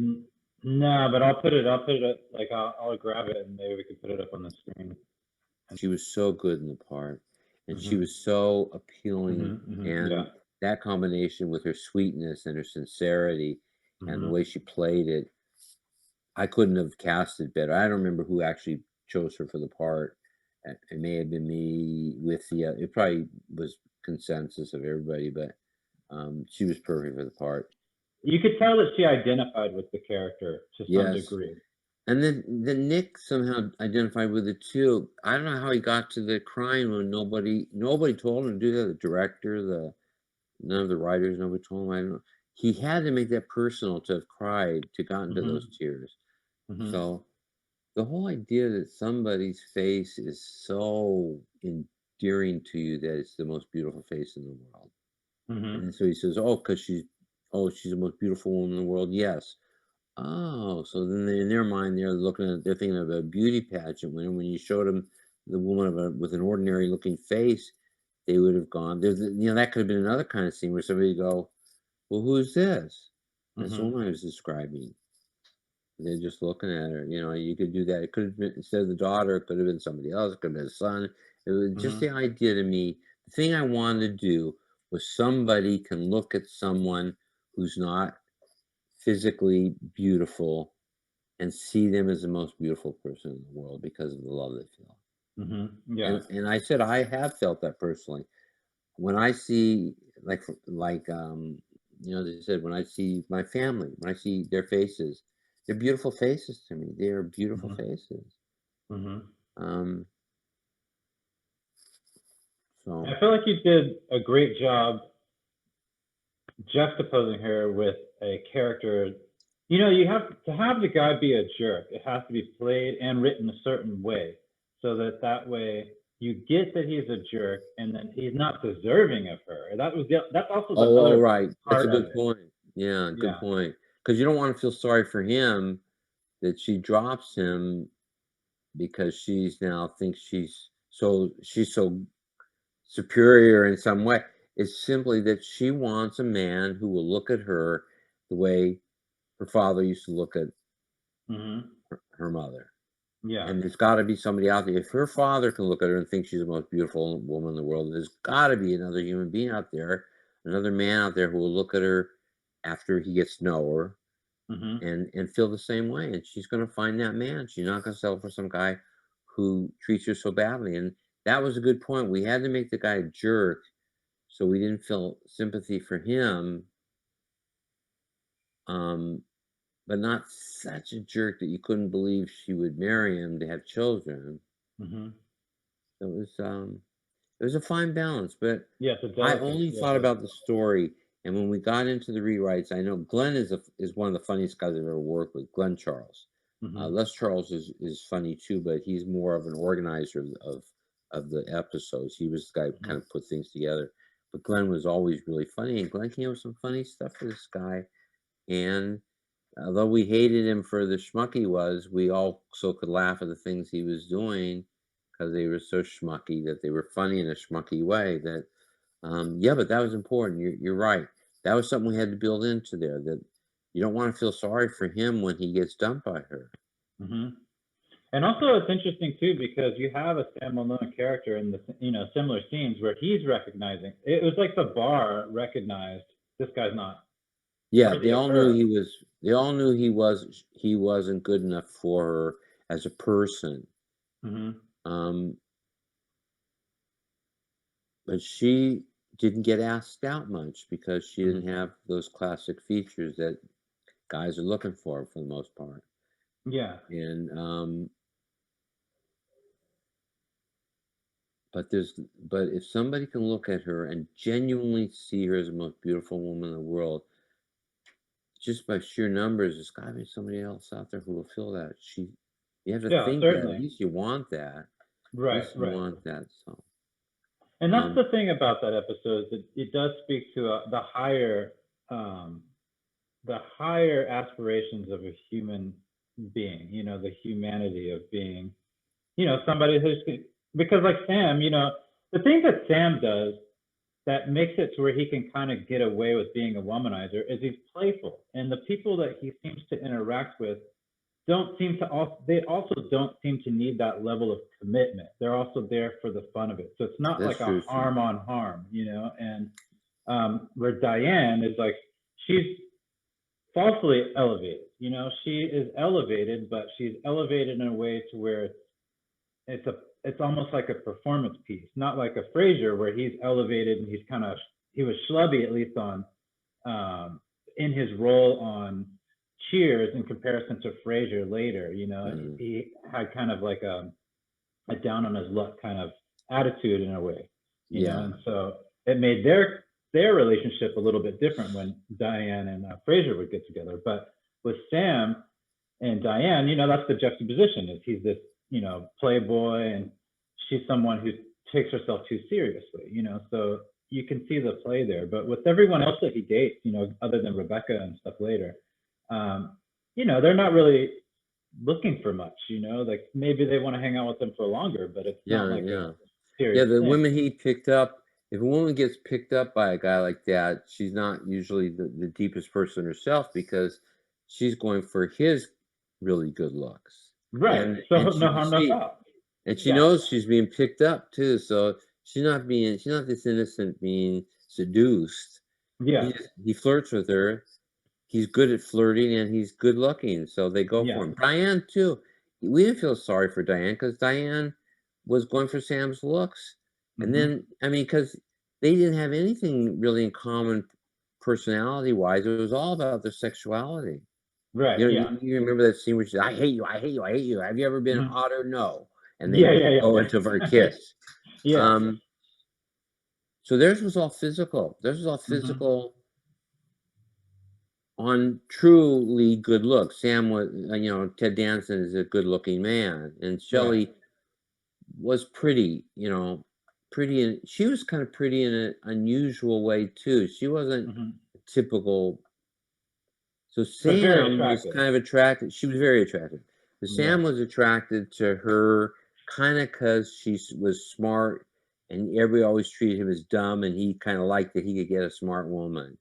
No, but I'll put it up. Like I'll grab it and maybe we can put it up on the screen. She was so good in the part, and she was so appealing, and Yeah. that combination with her sweetness and her sincerity and the way she played it, I couldn't have cast it better. I don't remember who actually chose her for the part. It may have been me with the. It probably was consensus of everybody, but she was perfect for the part. You could tell that she identified with the character to some Yes. degree. And then Nick somehow identified with it too. I don't know how he got to the crying when nobody told him to do that. The director, none of the writers, nobody told him. I don't know. He had to make that personal to have cried, to got into those tears. So the whole idea that somebody's face is so endearing to you that it's the most beautiful face in the world. And so he says, "Oh, because she's the most beautiful woman in the world." Yes. Oh, so then in their mind, they're thinking of a beauty pageant. When you showed them the woman with an ordinary looking face, they would have gone. That could have been another kind of scene where somebody would go, "Well, who's this?" That's the woman I was describing. They're just looking at her. You could do that. It could have been, instead of the daughter, it could have been somebody else. It could have been a son. It was just the idea to me. The thing I wanted to do was somebody can look at someone who's not physically beautiful and see them as the most beautiful person in the world because of the love they feel. Yeah. And I said I have felt that personally. When I see like they said, when I see my family, when I see their faces, they're beautiful faces to me. They are beautiful faces. Um, so I feel like you did a great job juxtaposing her with a character. You have to have the guy be a jerk. It has to be played and written a certain way, so that way you get that he's a jerk, and then he's not deserving of her. That's also the other right. That's a part of good it. point. Yeah, good Yeah. point. Because you don't want to feel sorry for him that she drops him because she's now thinks she's so superior in some way. It's simply that she wants a man who will look at her the way her father used to look at her mother. Yeah. And there's got to be somebody out there. If her father can look at her and think she's the most beautiful woman in the world, there's got to be another human being out there, another man out there who will look at her after he gets to know her and feel the same way. And she's going to find that man. She's not going to settle for some guy who treats her so badly. And that was a good point. We had to make the guy a jerk so we didn't feel sympathy for him, but not such a jerk that you couldn't believe she would marry him to have children. So it was a fine balance, but Yeah, it's a I delicate. only Yeah, thought about the story, and when we got into the rewrites, I know Glenn is one of the funniest guys I've ever worked with. Glenn Charles, Les Charles is funny too, but he's more of an organizer of the episodes. He was the guy who kind of put things together. But Glenn was always really funny, and Glenn came up with some funny stuff for this guy. And although we hated him for the schmuck he was, we also could laugh at the things he was doing because they were so schmucky that they were funny in a schmucky way. Yeah, but that was important. You're right. That was something we had to build into there. That you don't want to feel sorry for him when he gets dumped by her. And also, it's interesting too because you have a Sam Malone character in the similar scenes where he's recognizing. It was like the bar recognized this guy's not Yeah, worthy they of all knew her. he was. They all knew he wasn't good enough for her as a person. Mhm. But she didn't get asked out much because she Mhm. didn't have those classic features that guys are looking for the most part. Yeah. And but if somebody can look at her and genuinely see her as the most beautiful woman in the world, just by sheer numbers, there's got to be somebody else out there who will feel that. You have to Yeah, think that. At certainly. least you want that. At Right, least you right. want that. So, And that's um, the thing about that episode, is it does speak to um, the higher aspirations of a human being, the humanity of being, somebody who's, because like Sam, the thing that Sam does that makes it to where he can kind of get away with being a womanizer is he's playful. And the people that he seems to interact with don't seem to also they also don't seem to need that level of commitment. They're also there for the fun of it. So it's not that's like a true too. harm on harm, and where Diane is like, she's falsely elevated. She is elevated, but she's elevated in a way to where it's almost like a performance piece, not like a Frasier where he's elevated and he was schlubby, at least on in his role on Cheers in comparison to Frasier later. Mm, He had kind of like a down on his luck kind of attitude in a way, yeah, and so it made their relationship a little bit different when Diane and Frasier would get together. But with Sam and Diane, that's the juxtaposition. Is he's this, playboy, and she's someone who takes herself too seriously. So you can see the play there. But with everyone else that he dates, other than Rebecca and stuff later, they're not really looking for much. Like maybe they want to hang out with them for longer, but it's not yeah, like a yeah. Yeah, serious the thing. women he picked up, if a woman gets picked up by a guy like that, she's not usually the deepest person herself because she's going for his really good looks. Right. And So and no she harm, no see foul. and she Yeah. knows she's being picked up too. So she's not this innocent being seduced. Yeah. He flirts with her. He's good at flirting and he's good looking, so they go Yeah. for him. Diane too. We didn't feel sorry for Diane because Diane was going for Sam's looks. And Hmm. then, I mean, because they didn't have anything really in common personality-wise. It was all about their sexuality. Right. Yeah. You remember that scene where she said, "I hate you, I hate you, I hate you. Have you ever been Hmm. hotter? No." And Yeah. they Yeah. go into for a Yeah. kiss. Yeah. Um, so theirs was all physical. Theirs was all Hmm. physical on truly good looks. Sam was, Ted Danson is a good-looking man, and Right. Shelley was pretty, pretty, and she was kind of pretty in an unusual way too. She wasn't Hmm. typical. So But very Sam was attractive. kind of attracted. She was very attractive. But Yeah. Sam was attracted to her kind of because was smart, and everybody always treated him as dumb, and he kind of liked that he could get a smart woman.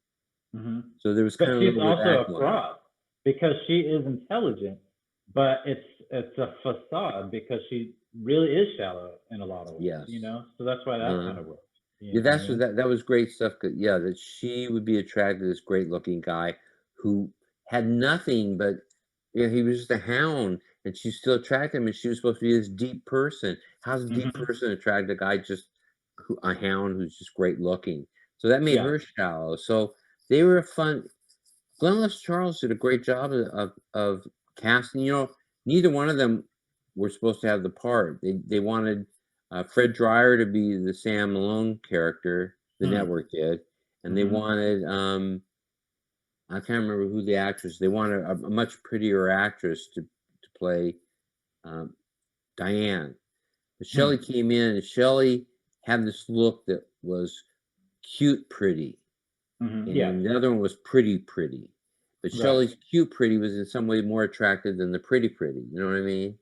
Hmm. So there was But kind of a she's little bit of also that a going on. fraud because she is intelligent, but it's a facade because she really is shallow in a lot of ways. Yes. So that's why that Uh, kind of works. You Yeah, know what I that's what mean? that was great stuff. Yeah, that she would be attracted to this great looking guy who had nothing but he was just a hound, and she still attracted him, and she was supposed to be this deep person. How's a deep Hmm. person attract a guy a hound who's just great looking? So that made Yeah. her shallow. So they were a fun. Glenn Charles did a great job of casting. Neither one of them were supposed to have the part. They wanted Fred Dryer to be the Sam Malone character. The Hmm. network did, and they Hmm. wanted I can't remember who the actress. They wanted a much prettier actress to play um, Diane. But Shelley Hmm. came in, and Shelley had this look that was cute, pretty. Hmm. Yeah. And the other one was pretty pretty. But Right. Shelley's cute pretty was in some way more attractive than the pretty pretty. You know what I mean?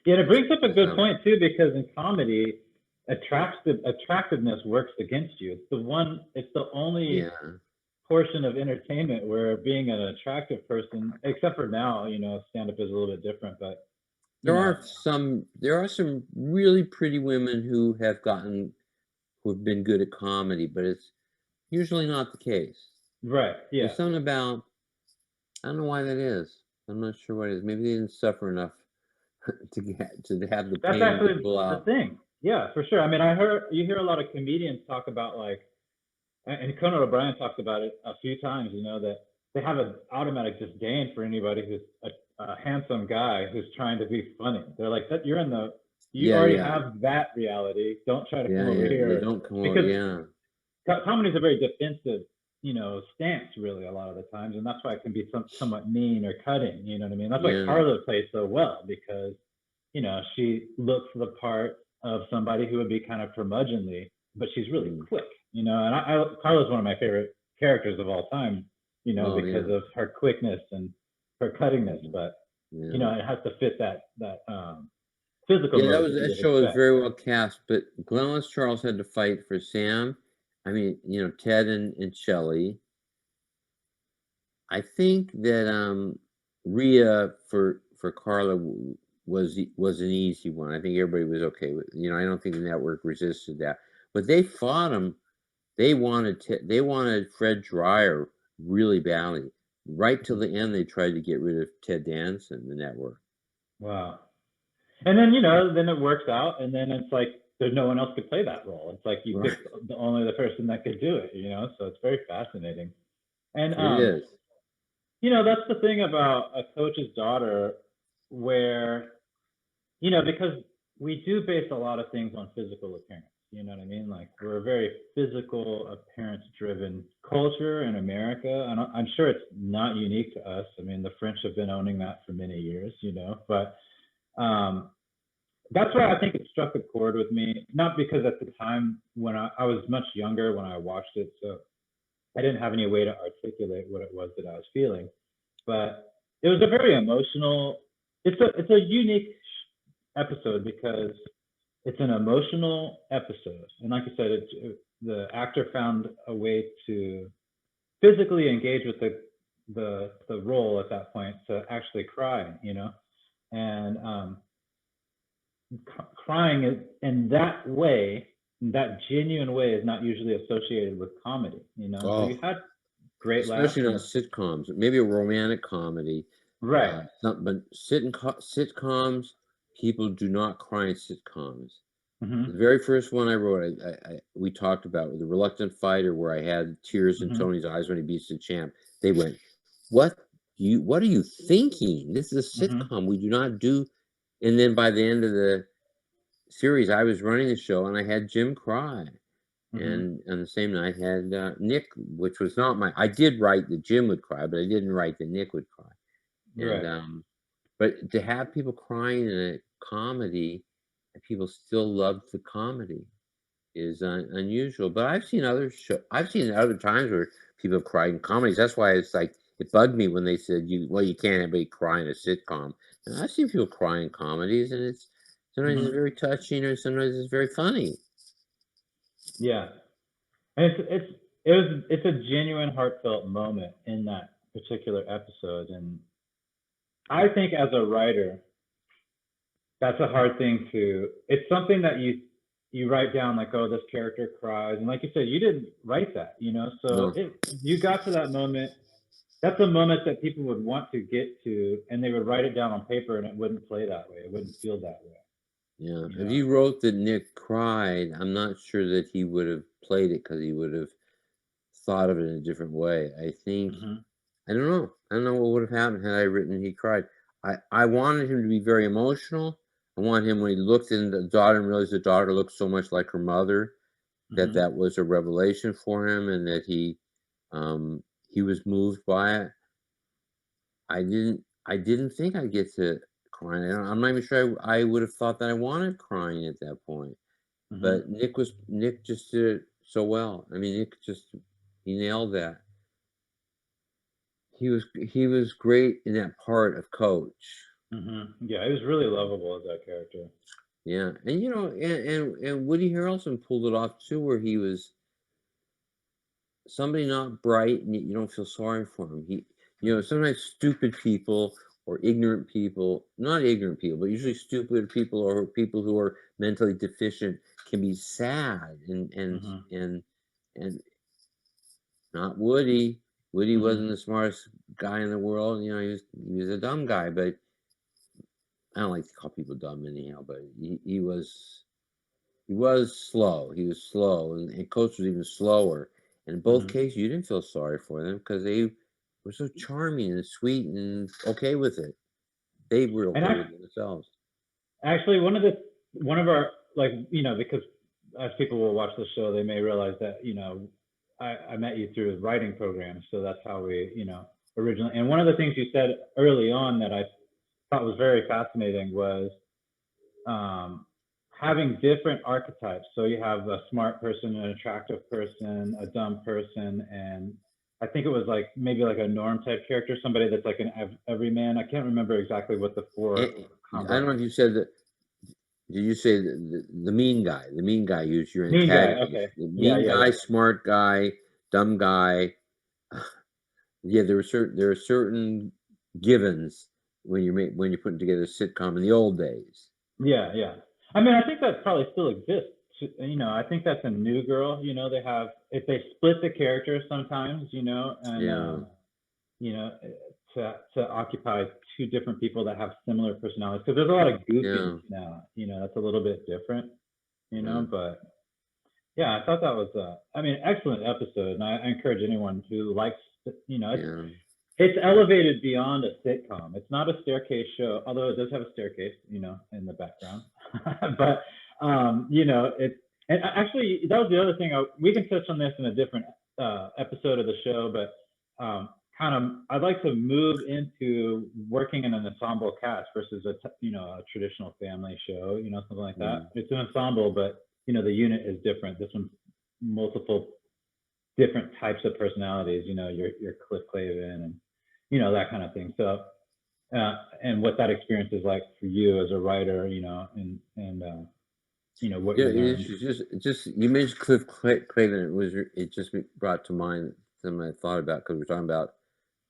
Yeah, it brings up a good So, point too, because in comedy, attractiveness works against you. It's the only yeah. portion of entertainment where being an attractive person, except for now, stand up is a little bit different, but you know, There are some really pretty women who have been good at comedy, but it's usually not the case. right. Yeah. There's something about I don't know why that is. I'm not sure what it is. Maybe they didn't suffer enough to have the That's pain to actually pull the out. thing. Yeah, for sure. I mean, you hear a lot of comedians talk about like, and Conan O'Brien talked about it a few times. You know that they have an automatic disdain for anybody who's a handsome guy who's trying to be funny. They're like, that you're in the, you Yeah, already yeah, have that reality. Don't try to come over yeah. here Don't come over. because Yeah, comedy is a very defensive, stance really a lot of the times, and that's why it can be somewhat mean or cutting. You know what I mean? That's why yeah. Carla plays so well because, she looks the part of somebody who would be kind of curmudgeonly, but she's really Mm. quick. And Carla's one of my favorite characters of all time. Oh, Because yeah, of her quickness and her cuttingness, but yeah. it has to fit that physical Yeah, mode that you that would show was expect. very well cast, but Glenn Charles had to fight for Sam. I mean, Ted and Shelley. I think that Rhea for Carla was an easy one. I think everybody was okay with. I don't think the network resisted that, but they fought him. They wanted Fred Dryer really badly. Right till the end, they tried to get rid of Ted Danson, the network. Wow. And then then it works out, and then it's like there's no one else could play that role. It's like you Right. picked only the person that could do it. So it's very fascinating. And It is. that's the thing about a coach's daughter, where because we do base a lot of things on physical appearance. You know what I mean? Like we're a very physical, appearance-driven culture in America, and I'm sure it's not unique to us. I mean, the French have been owning that for many years. But um, that's why I think it struck a chord with me. Not because at the time when I was much younger when I watched it, so I didn't have any way to articulate what it was that I was feeling. But it was a very emotional. It's a unique episode because it's an emotional episode, and like I said, the actor found a way to physically engage with the role at that point to actually cry. And crying in that way, in that genuine way, is not usually associated with comedy. So you Oh, had great laughs especially not and sitcoms. Maybe a romantic comedy. right. But sitcoms, people do not cry in sitcoms. The Hmm. very first one I wrote, we talked about with the Reluctant Fighter, where I had tears in Hmm. Tony's eyes when he beats the champ. They went, "What What are you thinking? This is a Hmm. sitcom. We do not do." And then by the end of the series, I was running the show, and I had Jim cry. Hmm. And on the same night, had Nick, which was not my. I did write that Jim would cry, but I didn't write that Nick would cry. And Right. but to have people crying in a comedy, and people still love the comedy, is unusual. But I've seen other times where people have cried in comedies. That's why it's like it bugged me when they said you can't have anybody cry in a sitcom. And I've seen people cry in comedies, and it's sometimes it's Hmm. very touching, or sometimes it's very funny. Yeah. And it's a genuine heartfelt moment in that particular episode. And I think as a writer, that's a hard thing to, it's something that you write down like, oh, this character cries, and like you said, you didn't write that. So No, you got to that moment. That's a moment that people would want to get to, and they would write it down on paper, and it wouldn't play that way, it wouldn't feel that way. yeah. you If know you wrote that Nick cried, I'm not sure that he would have played it, because he would have thought of it in a different way. Hmm. I don't know. I don't know what would have happened had I written he cried. I wanted him to be very emotional. I wanted him, when he looked in the daughter and realized the daughter looked so much like her mother, that Hmm. was a revelation for him, and that he was moved by it. I didn't think I'd get to crying. I'm not even sure I would have thought that I wanted crying at that point. Hmm. But Nick just did it so well. I mean, he nailed that. He was great in that part of Coach. Hmm. Yeah, it was really lovable as that character. Yeah, and and Woody Harrelson pulled it off too, where he was somebody not bright, and you don't feel sorry for him. Hmm. Sometimes stupid people or ignorant people, not ignorant people, but usually stupid people or people who are mentally deficient, can be sad, Hmm. and not Woody. Woody Hmm. wasn't the smartest guy in the world. He was a dumb guy, but I don't like to call people dumb anyhow, but he was slow. He was slow, and Coach was even slower. And in both cases, you didn't feel sorry for them because they were so charming and sweet and okay with it. They were okay with it themselves. Actually, one of our, like, you know, because as people will watch the show, they may realize that, you know, I met you through his writing program, so that's how we, you know, originally. And one of the things you said early on that I thought was very fascinating was having different archetypes. So you have a smart person, an attractive person, a dumb person, and I think it was like maybe like a Norm type character, somebody that's like an everyman. I can't remember exactly what the four. I don't know if you said that. Did you say the mean guy? The mean guy who's your antagonist. Mean guy, okay. The mean guy, smart guy, dumb guy. Yeah, there are certain givens when you're putting together a sitcom in the old days. Yeah, yeah. I mean, I think that probably still exists. You know, I think that's a New Girl. You know, they have, if they split the characters sometimes, you know, and you know, to occupy two different people that have similar personalities, because there's a lot of goofiness now. You know, that's a little bit different. You know, but yeah, I thought that was I mean, excellent episode, and I encourage anyone who likes, you know, it's elevated beyond a sitcom. It's not a staircase show, although it does have a staircase, you know, in the background. But you know, it's, and actually that was the other thing. We can touch on this in a different episode of the show, but kind of I'd like to move into working in an ensemble cast versus you know, a traditional family show, you know, something like that. It's an ensemble, but you know, the unit is different. This one's multiple different types of personalities, you know, your Cliff Clavin and, you know, that kind of thing. So, and what that experience is like for you as a writer, you know, and you know, what you learned. Just you mentioned Cliff Clavin. It just brought to mind something I thought about because we're talking about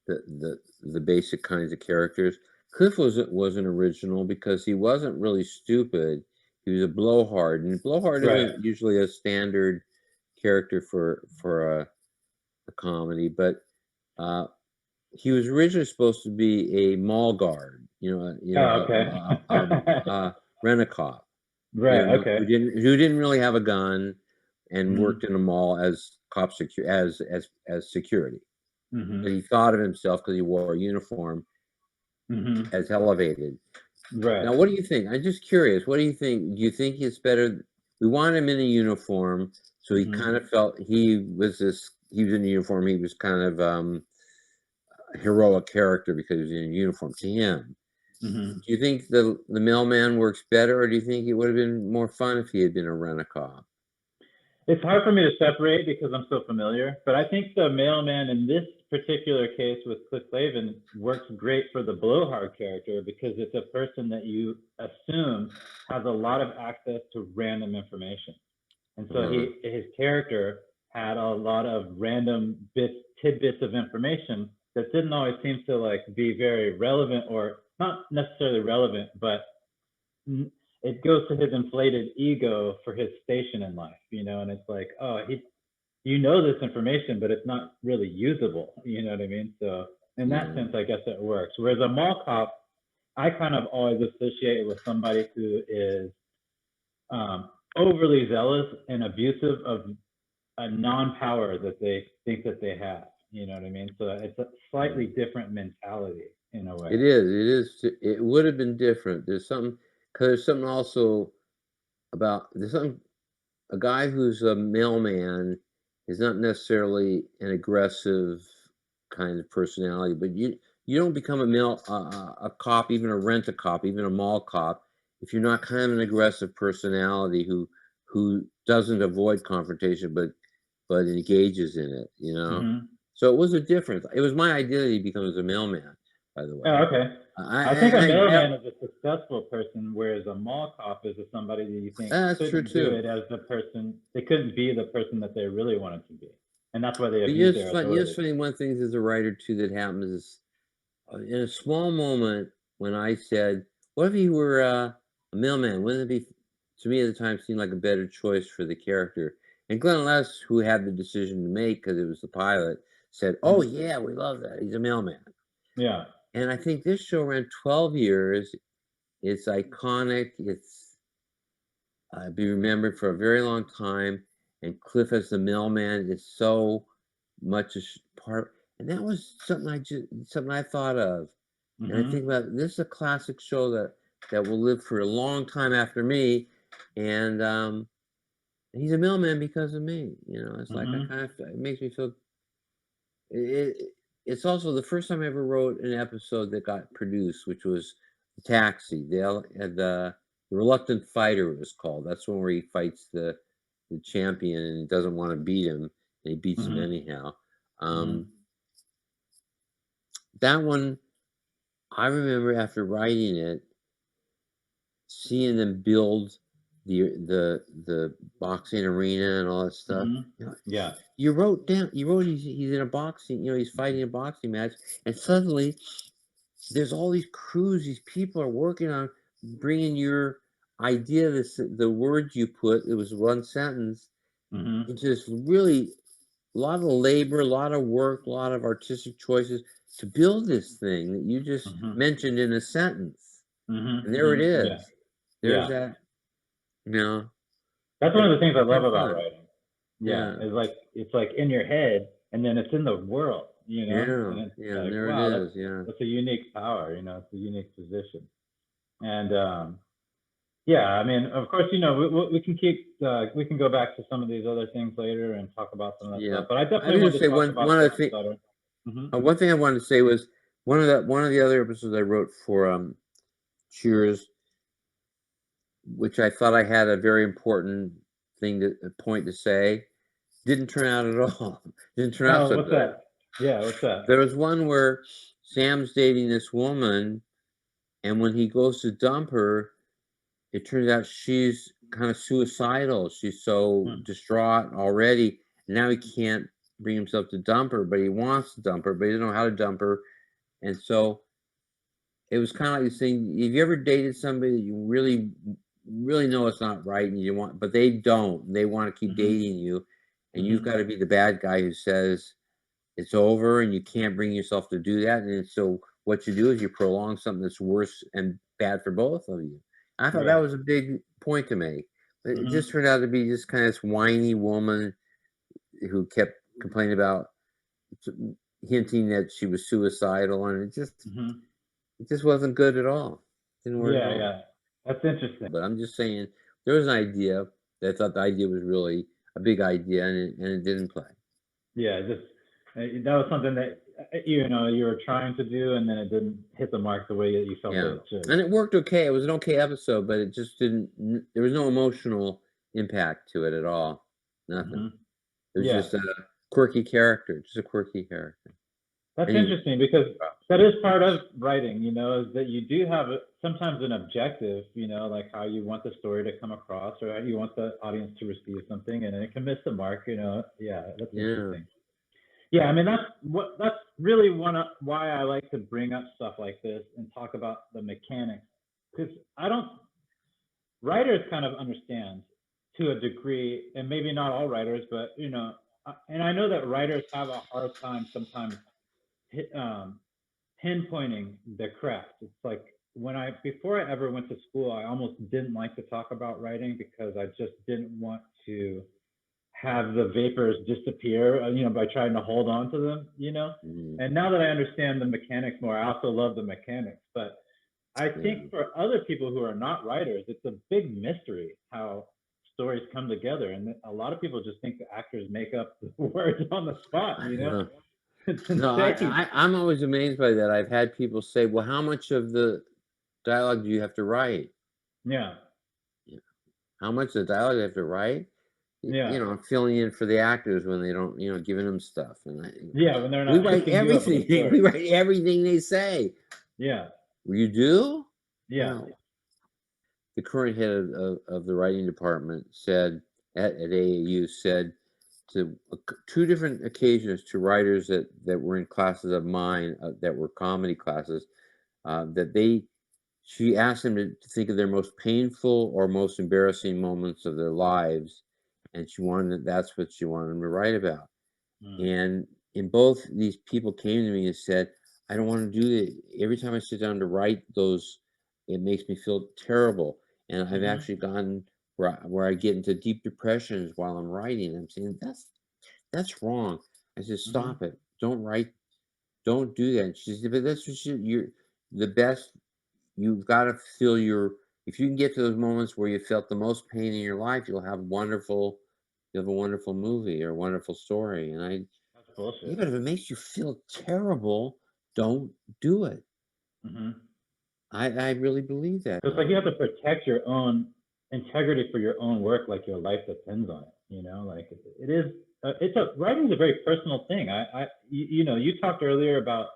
the basic kinds of characters. Cliff wasn't original because he wasn't really stupid. He was a blowhard, and blowhard isn't usually a standard character for a comedy, but he was originally supposed to be a mall guard, rent-a-cop, who didn't really have a gun and worked in a mall as security. But he thought of himself because he wore a uniform as elevated. Now, what do you think? I'm just curious. What do you think? Do you think it's better? We want him in a uniform, so he kind of felt he was in a uniform. He was kind of a heroic character because he was in a uniform to him. Do you think the mailman works better, or do you think it would have been more fun if he had been a rent-a-cop? It's hard for me to separate because I'm so familiar, but I think the mailman in this particular case with Cliff Clavin works great for the blowhard character because it's a person that you assume has a lot of access to random information. And so his character had a lot of random tidbits of information that didn't always seem to like be very relevant, or not necessarily relevant, but it goes to his inflated ego for his station in life, you know, and it's like, oh, you know, this information, but it's not really usable, you know what I mean? So in that sense, I guess it works. Whereas a mall cop, I kind of always associate with somebody who is overly zealous and abusive of a non-power that they think that they have, you know what I mean? So it's a slightly different mentality in a way. It is. It would have been different. There's something also about a guy who's a mailman is not necessarily an aggressive kind of personality, but you don't become a cop, even a rent-a-cop, even a mall cop, if you're not kind of an aggressive personality who doesn't avoid confrontation but engages in it, you know. So it was a difference. It was my identity becomes a mailman, by the way. Oh, okay. I think a mailman is a successful person, whereas a mall cop is somebody that you think couldn't do it as the person. They couldn't be the person that they really wanted to be, and that's why they abuse their authority. Yes, funny. One thing as a writer too that happens is in a small moment when I said, "What if he were a mailman? Wouldn't it be?" To me at the time seemed like a better choice for the character. And Glenn Les, who had the decision to make because it was the pilot, said, "Oh yeah, we love that. He's a mailman." Yeah. And I think this show ran 12 years. It's iconic. It's be remembered for a very long time. And Cliff as the mailman is so much a part. And that was something I thought of. And I think about this is a classic show that will live for a long time after me. And he's a mailman because of me. You know, it's like I kind of it makes me feel. It's also the first time I ever wrote an episode that got produced, which was Taxi. The Reluctant Fighter, it was called. That's one where he fights the champion and he doesn't want to beat him, and he beats him anyhow. That one, I remember after writing it, seeing them build the boxing arena and all that stuff. You know, Yeah. you wrote he's in a boxing, you know, he's fighting a boxing match, and suddenly there's all these crews, these people are working on bringing your idea, the words you put, it was one sentence, into this really a lot of labor, a lot of work, a lot of artistic choices to build this thing that you just mentioned in a sentence. And there it is. Yeah. There's Yeah. that, you know. That's one of the things I love Kind of about fun. writing. Yeah. It's like in your head and then it's in the world, you know? Yeah, And it's yeah, like, there wow, it is. Yeah. that's a unique power, you know, it's a unique position. And yeah, I mean, of course, you know, we can we can go back to some of these other things later and talk about some of that Yeah. stuff. But I I definitely was wanted gonna to say talk about one other bread and thing. butter. One thing I wanted to say was one of the other episodes I wrote for Cheers, which I thought I had a very important point to say, didn't turn out at all. Didn't turn out Oh, so what's good. that? Yeah, what's that? There was one where Sam's dating this woman, and when he goes to dump her, it turns out she's kind of suicidal. She's so distraught already. Now he can't bring himself to dump her, but he wants to dump her, but he doesn't know how to dump her. And so it was kind of like saying, have you ever dated somebody that you really, really know it's not right and you want, but they don't, they want to keep dating you, and you've got to be the bad guy who says it's over and you can't bring yourself to do that. And so what you do is you prolong something that's worse and bad for both of you. I thought that was a big point to make. But it just turned out to be just kind of this whiny woman who kept complaining about, hinting that she was suicidal, and it just wasn't good at all. Didn't work at all. Yeah, that's interesting. But I'm just saying there was an idea that I thought the idea was really a big idea, and it didn't play. Yeah, just that was something that you know you were trying to do, and then it didn't hit the mark the way that you felt that it should. And it worked okay. It was an okay episode, but it just didn't. There was no emotional impact to it at all. Nothing. It was just a quirky character. Just a quirky character. That's interesting because that is part of writing, you know, is that you do have sometimes an objective, you know, like how you want the story to come across or how you want the audience to receive something, and it can miss the mark, you know. Yeah, that's interesting. Yeah, I mean that's really why I like to bring up stuff like this and talk about the mechanics, because writers kind of understand to a degree, and maybe not all writers, but you know, and I know that writers have a hard time sometimes pinpointing the craft. It's like before I ever went to school, I almost didn't like to talk about writing because I just didn't want to have the vapors disappear, you know, by trying to hold on to them, you know. And now that I understand the mechanics more, I also love the mechanics. But I think for other people who are not writers, it's a big mystery how stories come together, and a lot of people just think the actors make up the words on the spot, you know. No, I'm always amazed by that. I've had people say, well, how much of the dialogue do you have to write? Yeah. How much of the dialogue do you have to write? You know, I'm filling in for the actors when they don't, you know, giving them stuff. And when they're not. We write everything. We write everything they say. Yeah. You do? Yeah. Wow. The current head of the writing department said at AAU said to two different occasions to writers that were in classes of mine that were comedy classes that she asked them to think of their most painful or most embarrassing moments of their lives, and that's what she wanted them to write about. And in both, these people came to me and said, I don't want to do it. Every time I sit down to write those it makes me feel terrible. And I've Mhm. actually gone where I get into deep depressions while I'm writing. I'm saying that's wrong. I said, Mhm. stop it. Don't write. Don't do that. And she said, but that's what you're the best. You've got to feel if you can get to those moments where you felt the most pain in your life, you'll have a wonderful movie or a wonderful story. And That's bullshit. even if it makes you feel terrible, don't do it. Mhm. I really believe that. It's like you have to protect your own integrity for your own work, like your life depends on it. You know, like it is. Writing is a very personal thing. You know, you talked earlier about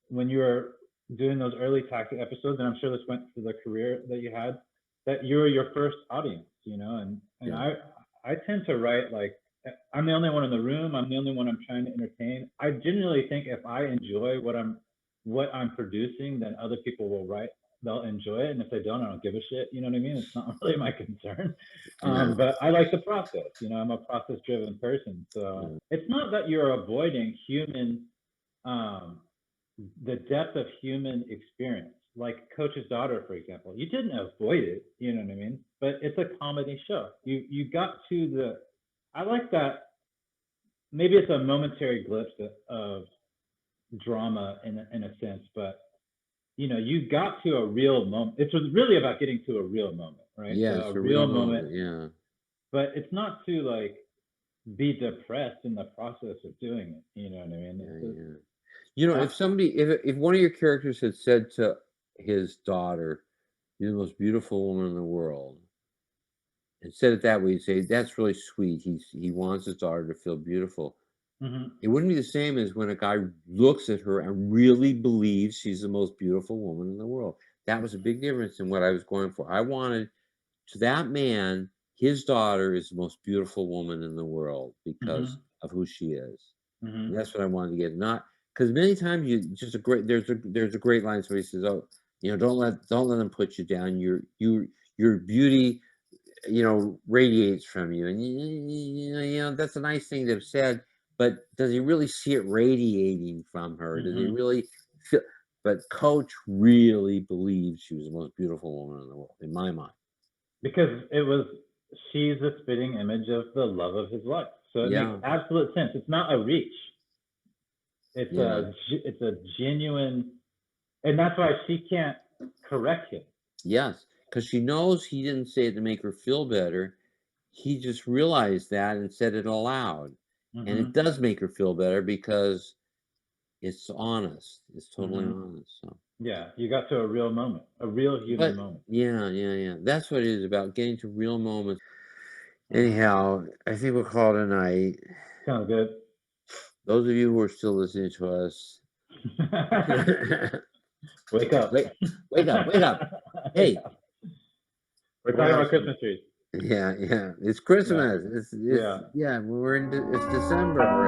when you were doing those early tactic episodes, and I'm sure this went to the career that you had, that you were your first audience. You know, and Yeah. I tend to write like I'm the only one in the room. I'm the only one I'm trying to entertain. I genuinely think if I enjoy what I'm producing, then other people will write. They'll enjoy it, and if they don't, I don't give a shit. You know what I mean? It's not really my concern. Yeah. But I like the process. You know, I'm a process-driven person, so Yeah. it's not that you're avoiding um, the depth of human experience. Like Coach's Daughter, for example, you didn't avoid it. You know what I mean? But it's a comedy show. You got to the. I like that. Maybe it's a momentary glimpse of drama in a sense, but you know, you got to a real moment. It was really about getting to a real moment, right? So Yeah, a it's a real real moment, moment. Yeah. but it's not to like be depressed in the process of doing it. You know what I mean? Yeah. It's just, Yeah. You know, uh, if one of your characters had said to his daughter, "You're the most beautiful woman in the world," and said it that way, you'd say, "That's really sweet. He wants his daughter to feel beautiful." mhm, It wouldn't be the same as when a guy looks at her and really believes she's the most beautiful woman in the world. That was a big difference in what I was going for. I wanted to that man, his daughter is the most beautiful woman in the world because mhm, of who she is. And mhm, that's what I wanted to get. Not because many times you just a great there's a great line somebody says, "Oh, don't let them put you down. Your beauty, radiates from you." And that's a nice thing to have said, but does he really see it radiating from her? Does he mhm. really feel? But Coach really believed she was the most beautiful woman in the world, in my mind. Because she's a spitting image of the love of his life. So it makes Yeah, absolute sense. It's not a reach. yeah, It's a genuine, and that's why she can't correct him. yes, because she knows he didn't say it to make her feel better. He just realized that and said it aloud, and it Hmm. does make her feel better because it's honest. It's totally Hmm. honest. So. Yeah, you got to a real moment, a real human But moment. yeah, yeah, yeah. That's what it is about getting to real moments. Yeah. Anyhow, I think we'll call it a night. Sounds good. Those of you who are still listening to us, Wake up. wake, wake up, wake up. Hey, Yeah. We're what talking about else? Christmas trees. Yeah, yeah. It's Yeah. Christmas. It's Yeah. yeah. It's December already.